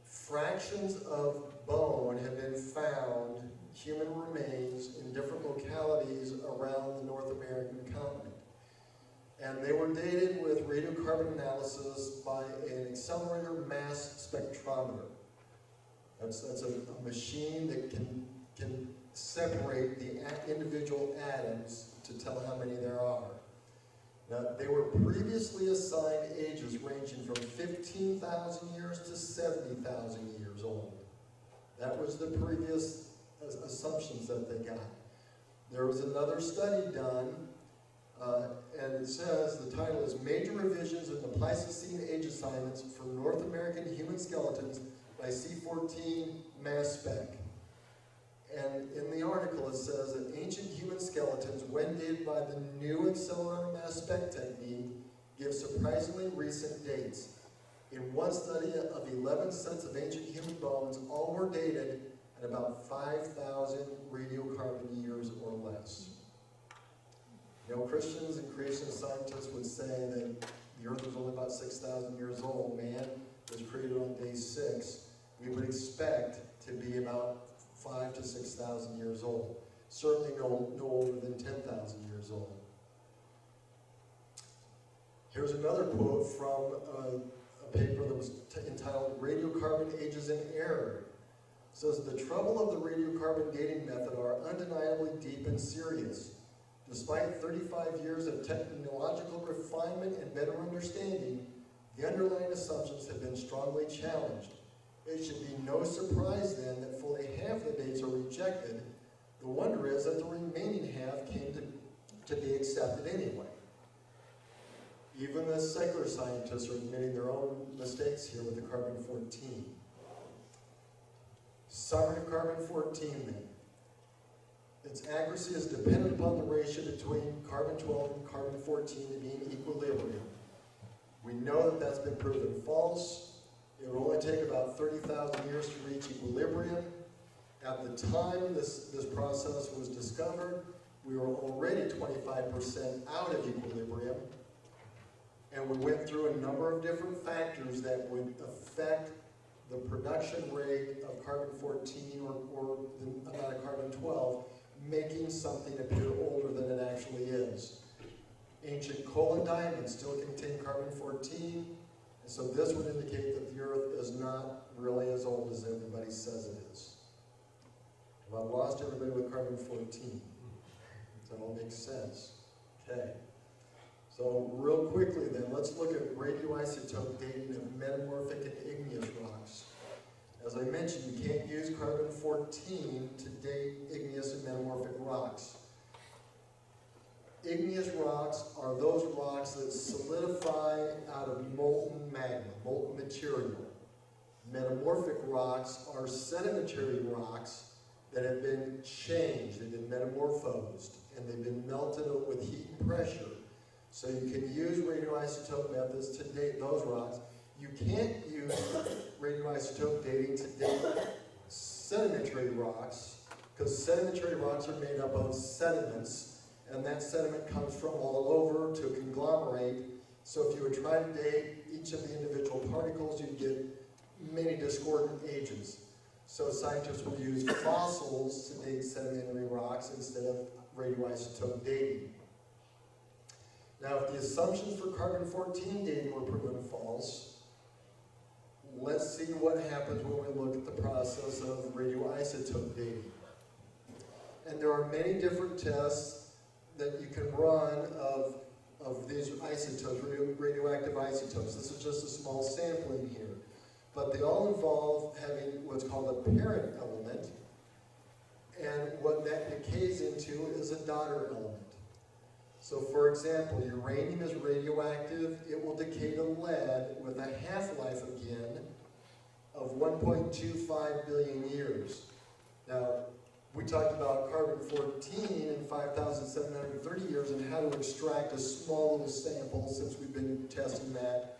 fractions of bone have been found, human remains, in different localities around the North American continent. And they were dated with radiocarbon analysis by an accelerator mass spectrometer. That's a machine that can separate the individual atoms to tell how many there are. Now, they were previously assigned ages ranging from 15,000 years to 70,000 years old. That was the previous assumptions that they got. There was another study done, and it says, the title is Major Revisions in the Pleistocene Age Assignments for North American Human Skeletons by C14 mass spec. And in the article it says that ancient human skeletons, when dated by the new accelerator mass spec technique, give surprisingly recent dates. In one study of 11 sets of ancient human bones, all were dated at about 5,000 radiocarbon years or less. You know, Christians and creation scientists would say that the earth was only about 6,000 years old. Man was created on day 6. We would expect to be about 5,000 to 6,000 years old. Certainly no older than 10,000 years old. Here's another quote from a paper that was entitled Radiocarbon Ages in Error. It says, the trouble of the radiocarbon dating method are undeniably deep and serious. Despite 35 years of technological refinement and better understanding, the underlying assumptions have been strongly challenged. It should be no surprise then that fully half the dates are rejected. The wonder is that the remaining half came to be accepted anyway. Even the secular scientists are admitting their own mistakes here with the carbon-14. Summary of carbon-14 then. Its accuracy is dependent upon the ratio between carbon-12 and carbon-14 to be in equilibrium. We know that that's been proven false. It will only take about 30,000 years to reach equilibrium. At the time this process was discovered, we were already 25% out of equilibrium, and we went through a number of different factors that would affect the production rate of carbon-14 or the amount of carbon-12, making something appear older than it actually is. Ancient coal and diamonds still contain carbon-14, and so this would indicate that the Earth is not really as old as everybody says it is. Well, I've lost everybody with carbon-14. Does that all make sense? Okay. So real quickly then, let's look at radioisotope dating of metamorphic and igneous rocks. As I mentioned, you can't use carbon-14 to date igneous and metamorphic rocks. Igneous rocks are those rocks that solidify out of molten magma, molten material. Metamorphic rocks are sedimentary rocks that have been changed, they've been metamorphosed, and they've been melted with heat and pressure. So you can use radioisotope methods to date those rocks. You can't use radioisotope dating to date sedimentary rocks, because sedimentary rocks are made up of sediments, and that sediment comes from all over to conglomerate. So if you would try to date each of the individual particles, you'd get many discordant ages. So scientists will use fossils to date sedimentary rocks instead of radioisotope dating. Now, if the assumptions for carbon-14 dating were proven false, let's see what happens when we look at the process of radioisotope dating. And there are many different tests that you can run of these isotopes, radioactive isotopes. This is just a small sampling here. But they all involve having what's called a parent element, and what that decays into is a daughter element. So for example, uranium is radioactive. It will decay to lead with a half-life again of 1.25 billion years. Now, we talked about carbon-14 in 5,730 years and how to extract a small little sample, since we've been testing that,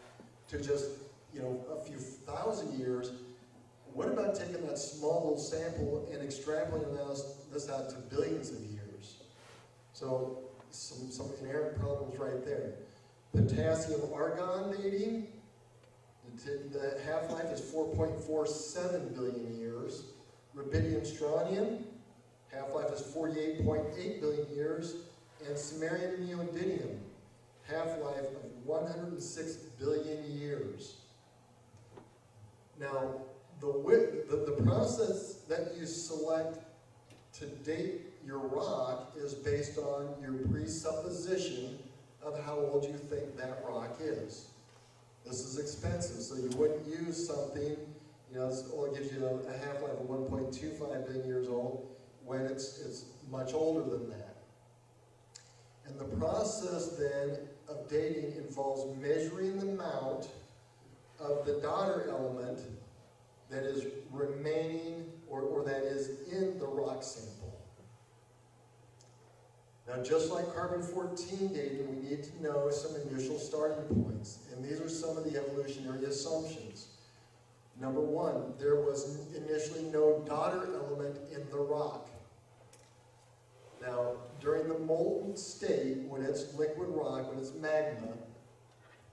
to just, a few thousand years. What about taking that small little sample and extrapolating this out to billions of years? So some inherent problems right there. Potassium-argon dating, the half-life is 4.47 billion years. Rubidium-strontium, half-life is 48.8 billion years. And samarium and neodymium, half-life of 106 billion years. Now, the process that you select to date your rock is based on your presupposition of how old you think that rock is. This is expensive, so you wouldn't use something, it only gives you a half-life of 1.25 billion years old when it's much older than that. And the process then of dating involves measuring the amount of the daughter element that is remaining or that is in the rock sample. Now, just like carbon-14 dating, we need to know some initial starting points, and these are some of the evolutionary assumptions. Number one, there was initially no daughter element in the rock. Now, during the molten state, when it's liquid rock, when it's magma,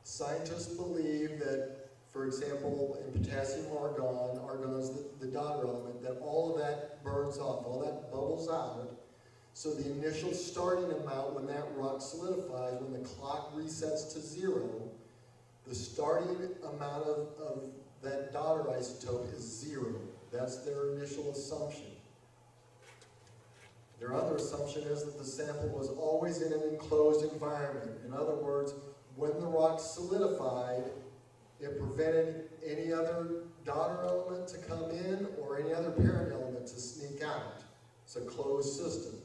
scientists believe that, for example, in potassium argon, argon is the daughter element, that all of that burns off, all that bubbles out. So the initial starting amount when that rock solidifies, when the clock resets to 0, the starting amount of that daughter isotope is 0. That's their initial assumption. Their other assumption is that the sample was always in an enclosed environment. In other words, when the rock solidified, it prevented any other daughter element to come in or any other parent element to sneak out. It's a closed system.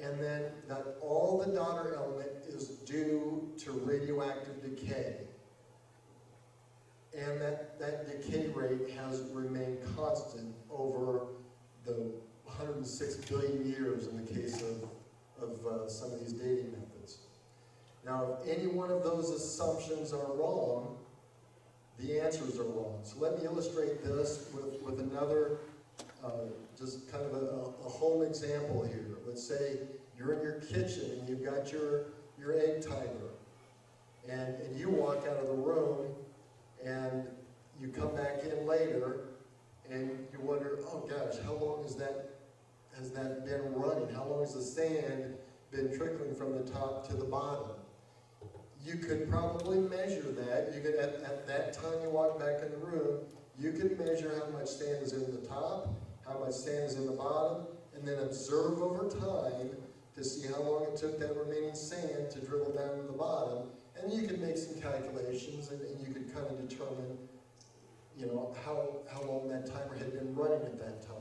And then that all the daughter element is due to radioactive decay. And that decay rate has remained constant over the 106 billion years in the case of some of these dating methods. Now, if any one of those assumptions are wrong, the answers are wrong. So let me illustrate this with another, just kind of a home example here. Let's say you're in your kitchen and you've got your egg timer, and you walk out of the room and you come back in later and you wonder, oh gosh, how long has that been running? How long has the sand been trickling from the top to the bottom? You could probably measure that. You could, at that time you walk back in the room, you could measure how much sand is in the top, how much sand is in the bottom, and then observe over time to see how long it took that remaining sand to dribble down to the bottom. And you could make some calculations, and you could kind of determine, you know, how long that timer had been running at that time.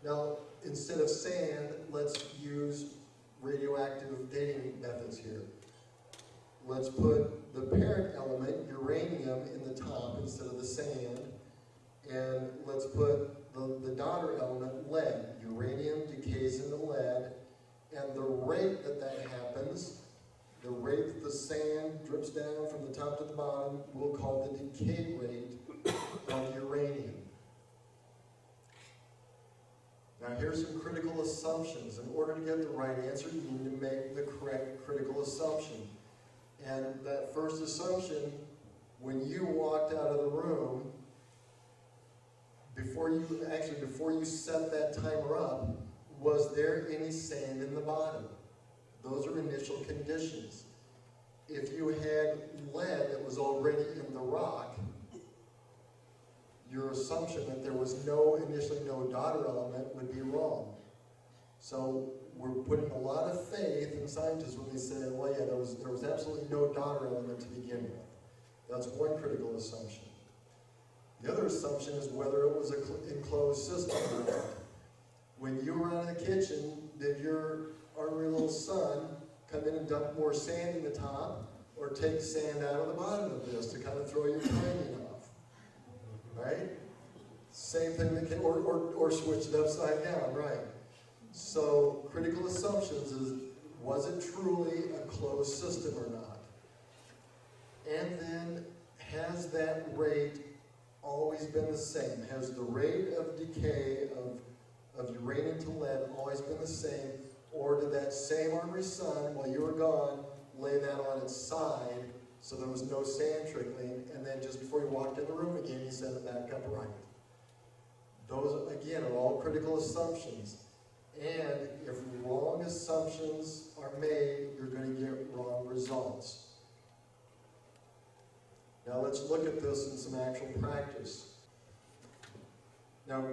Now, instead of sand, let's use radioactive dating methods here. Let's put the parent element, uranium, in the top instead of the sand, and let's put the daughter element, lead. Uranium decays into lead, and the rate that happens, the rate that the sand drips down from the top to the bottom, we'll call the decay rate of uranium. Now here's some critical assumptions. In order to get the right answer, you need to make the correct critical assumption. And that first assumption, when you walked out of the room, before you set that timer up, was there any sand in the bottom? Those are initial conditions. If you had lead that was already in the rock, your assumption that there was initially no daughter element would be wrong. So we're putting a lot of faith in scientists when they say, well, yeah, there was absolutely no daughter element to begin with. That's one critical assumption. The other assumption is whether it was an enclosed system or not. When you were out in the kitchen, did your ornery little son come in and dump more sand in the top, or take sand out of the bottom of this to kind of throw your timing off? Right? Same thing that can, or switch it upside down, right? So critical assumptions is, was it truly a closed system or not? And then, has that rate always been the same? Has the rate of decay of uranium to lead always been the same? Or did that same ornery sun, while you were gone, lay that on its side so there was no sand trickling, and then just before you walked in the room again, you set it back up right? Those, again, are all critical assumptions. And if wrong assumptions are made, you're going to get wrong results. Now let's look at this in some actual practice. Now,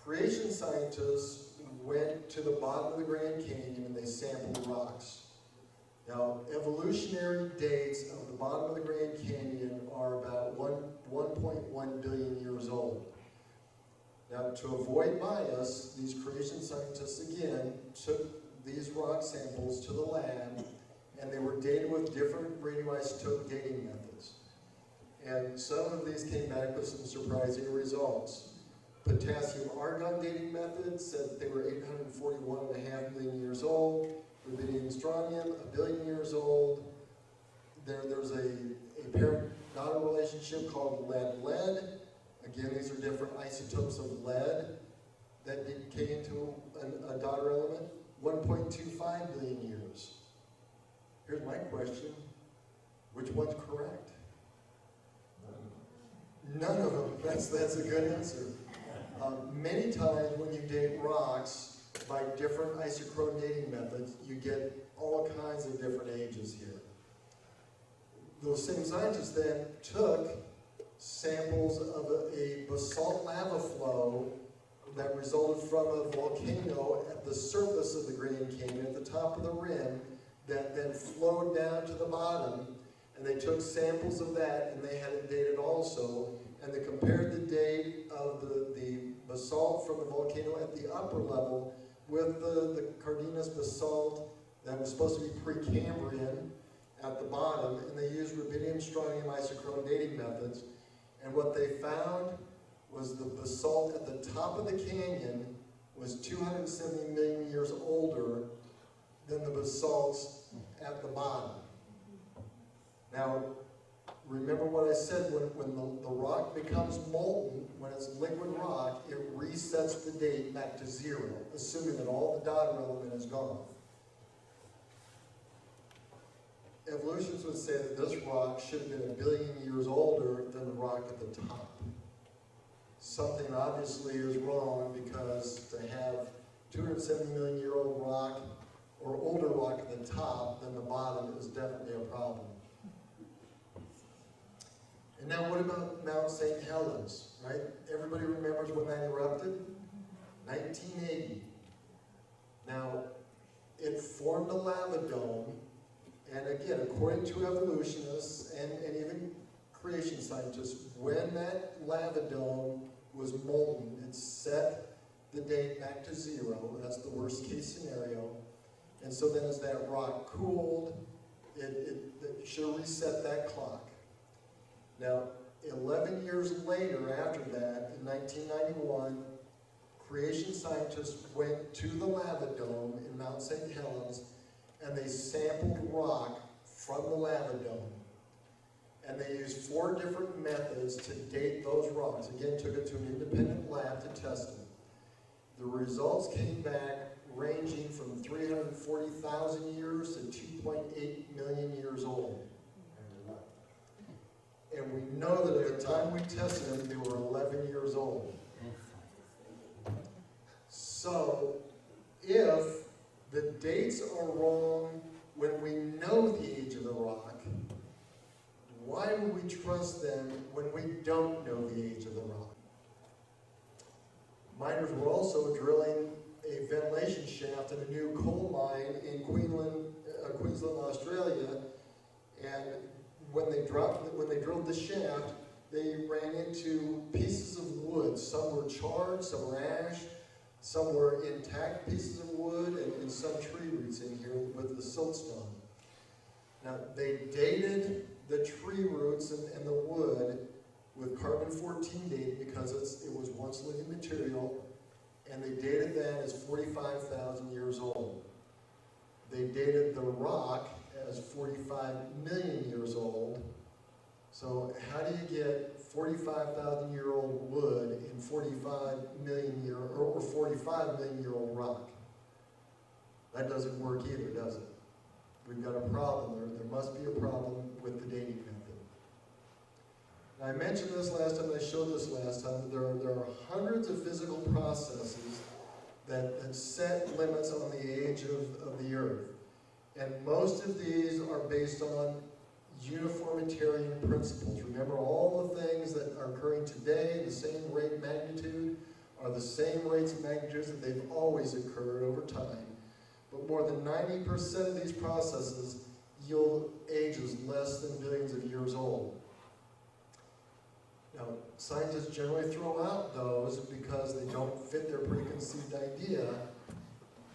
creation scientists went to the bottom of the Grand Canyon and they sampled rocks. Now, evolutionary dates of the bottom of the Grand Canyon are about 1.1 billion years old. Now, to avoid bias, these creation scientists, again, took these rock samples to the lab, and they were dated with different radioisotope dating methods. And some of these came back with some surprising results. Potassium-argon dating method said that they were 841.5 million years old. Rubidium-strontium, 1 billion years old. There's a parent-daughter relationship called lead-lead. Again, these are different isotopes of lead that decay into a daughter element. 1.25 billion years. Here's my question. Which one's correct? None of them. That's a good answer. Many times when you date rocks by different isochrone dating methods, you get all kinds of different ages here. Those same scientists then took samples of a basalt lava flow that resulted from a volcano at the surface of the Grand Canyon, at the top of the rim, that then flowed down to the bottom, and they took samples of that and they had it dated also, and they compared the date of the basalt from the volcano at the upper level with the Cardenas basalt that was supposed to be Precambrian at the bottom, and they used rubidium-strontium isochrone dating methods, and what they found was the basalt at the top of the canyon was 270 million years older than the basalts at the bottom. Now, remember what I said, when the rock becomes molten, when it's liquid rock, it resets the date back to 0, assuming that all the daughter element is gone. Evolutionists would say that this rock should have been 1 billion years older than the rock at the top. Something obviously is wrong, because to have 270 million year old rock or older rock at the top than the bottom is definitely a problem. And now what about Mount St. Helens, right? Everybody remembers when that erupted? 1980. Now, it formed a lava dome, and again, according to evolutionists and even creation scientists, when that lava dome was molten, it set the date back to 0. That's the worst case scenario. And so then as that rock cooled, it should reset that clock. Now, 11 years later after that, in 1991, creation scientists went to the lava dome in Mount St. Helens, and they sampled rock from the lava dome. And they used 4 different methods to date those rocks. Again, took it to an independent lab to test them. The results came back ranging from 340,000 years to 2.8 million years old. And we know that at the time we tested them, they were 11 years old. So, if the dates are wrong when we know the age of the rock, why would we trust them when we don't know the age of the rock? Miners were also drilling a ventilation shaft in a new coal mine in Queensland, Australia, and when they drilled the shaft, they ran into pieces of wood. Some were charred, some were ash, some were intact pieces of wood, and some tree roots in here with the siltstone. Now, they dated the tree roots and the wood with carbon-14 dating because it was once living material, and they dated that as 45,000 years old. They dated the rock as 45 million years old. So how do you get 45,000-year-old wood in 45 million year old rock? That doesn't work either, does it? We've got a problem there. There must be a problem with the dating method. Now, I mentioned this last time, I showed this last time, that there are hundreds of physical processes that set limits on the age of the Earth. And most of these are based on uniformitarian principles. Remember, all the things that are occurring today, the same rate and magnitude, are the same rates and magnitudes that they've always occurred over time. But more than 90% of these processes yield ages less than billions of years old. Now, scientists generally throw out those because they don't fit their preconceived idea,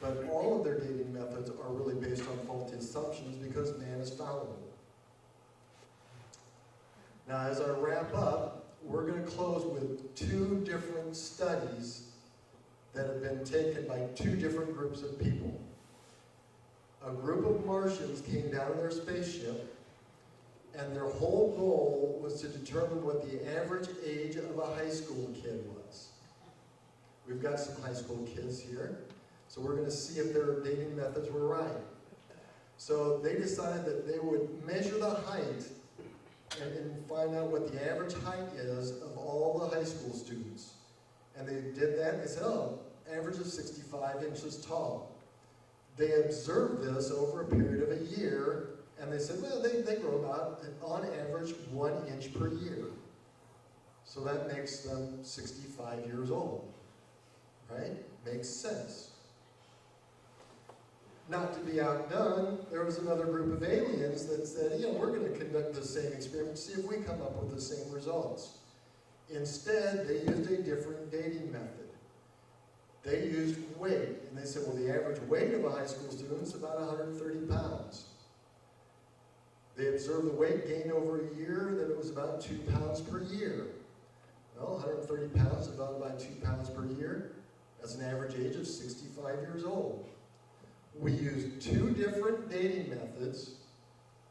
but all of their dating methods are really based on faulty assumptions because man is fallible. Now, as I wrap up, we're going to close with 2 different studies that have been taken by 2 different groups of people. A group of Martians came down in their spaceship, and their whole goal was to determine what the average age of a high school kid was. We've got some high school kids here, so we're going to see if their dating methods were right. So they decided that they would measure the height and find out what the average height is of all the high school students. And they did that, and they said, oh, average of 65 inches tall. They observed this over a period of a year, and they said, well, they grow about, on average, 1 inch per year. So that makes them 65 years old, right? Makes sense. Not to be outdone, there was another group of aliens that said, yeah, we're going to conduct the same experiment, see if we come up with the same results. Instead, they used a different dating method. They used weight, and they said, well, the average weight of a high school student is about 130 pounds. They observed the weight gain over a year, that it was about 2 pounds per year. Well, 130 pounds divided by 2 pounds per year, that's an average age of 65 years old. We used 2 different dating methods,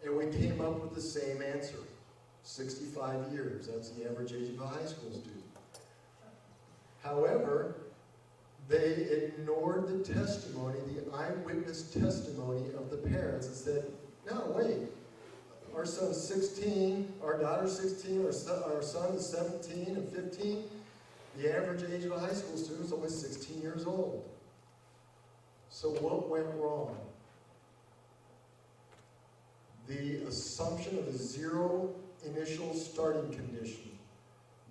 and we came up with the same answer, 65 years. That's the average age of a high school student. However, they ignored the testimony, the eyewitness testimony of the parents, and said, no, wait, our son's 16, our daughter's 16, our son is 17 and 15. The average age of a high school student is only 16 years old. So what went wrong? The assumption of a 0 initial starting condition.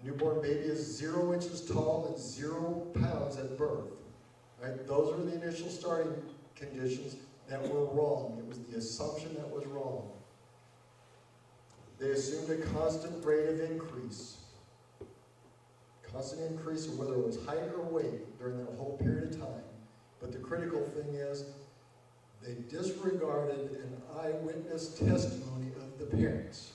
Newborn baby is 0 inches tall and 0 pounds at birth. Right? Those were the initial starting conditions that were wrong. It was the assumption that was wrong. They assumed a constant rate of increase. Constant increase of whether it was height or weight during that whole period of time. But the critical thing is, they disregarded an eyewitness testimony of the parents.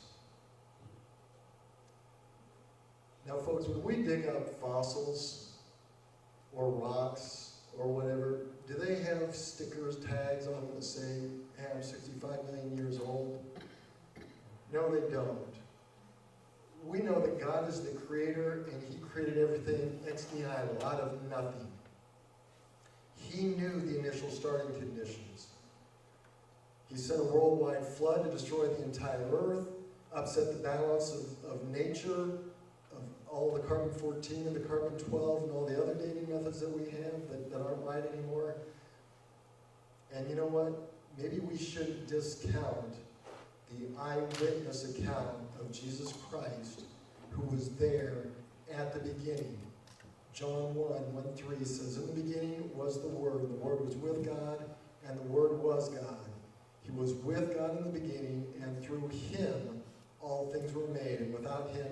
Now, folks, when we dig up fossils or rocks or whatever, do they have stickers, tags on them that say, hey, I'm 65 million years old? No, they don't. We know that God is the creator, and He created everything ex nihilo, out of nothing. He knew the initial starting conditions. He sent a worldwide flood to destroy the entire earth, upset the balance of nature, of all the carbon-14 and the carbon-12 and all the other dating methods that we have that aren't right anymore. And you know what? Maybe we shouldn't discount the eyewitness account of Jesus Christ, who was there at the beginning. John 1:3 says, in the beginning was the Word was with God, and the Word was God. He was with God in the beginning, and through Him all things were made, and without Him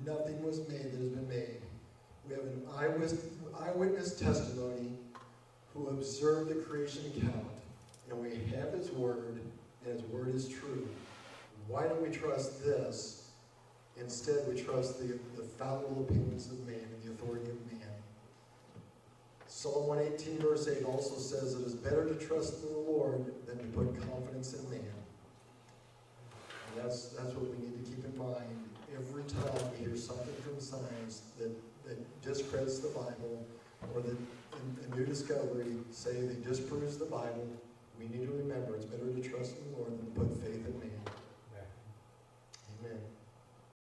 nothing was made that has been made. We have an eyewitness testimony who observed the creation account, and we have His Word, and His Word is true. Why don't we trust this? Instead, we trust the fallible opinions of man and the authority of man. Psalm 118, verse 8 also says it is better to trust in the Lord than to put confidence in man. And that's what we need to keep in mind every time we hear something from science that discredits the Bible, or that a new discovery say that disproves the Bible. We need to remember it's better to trust in the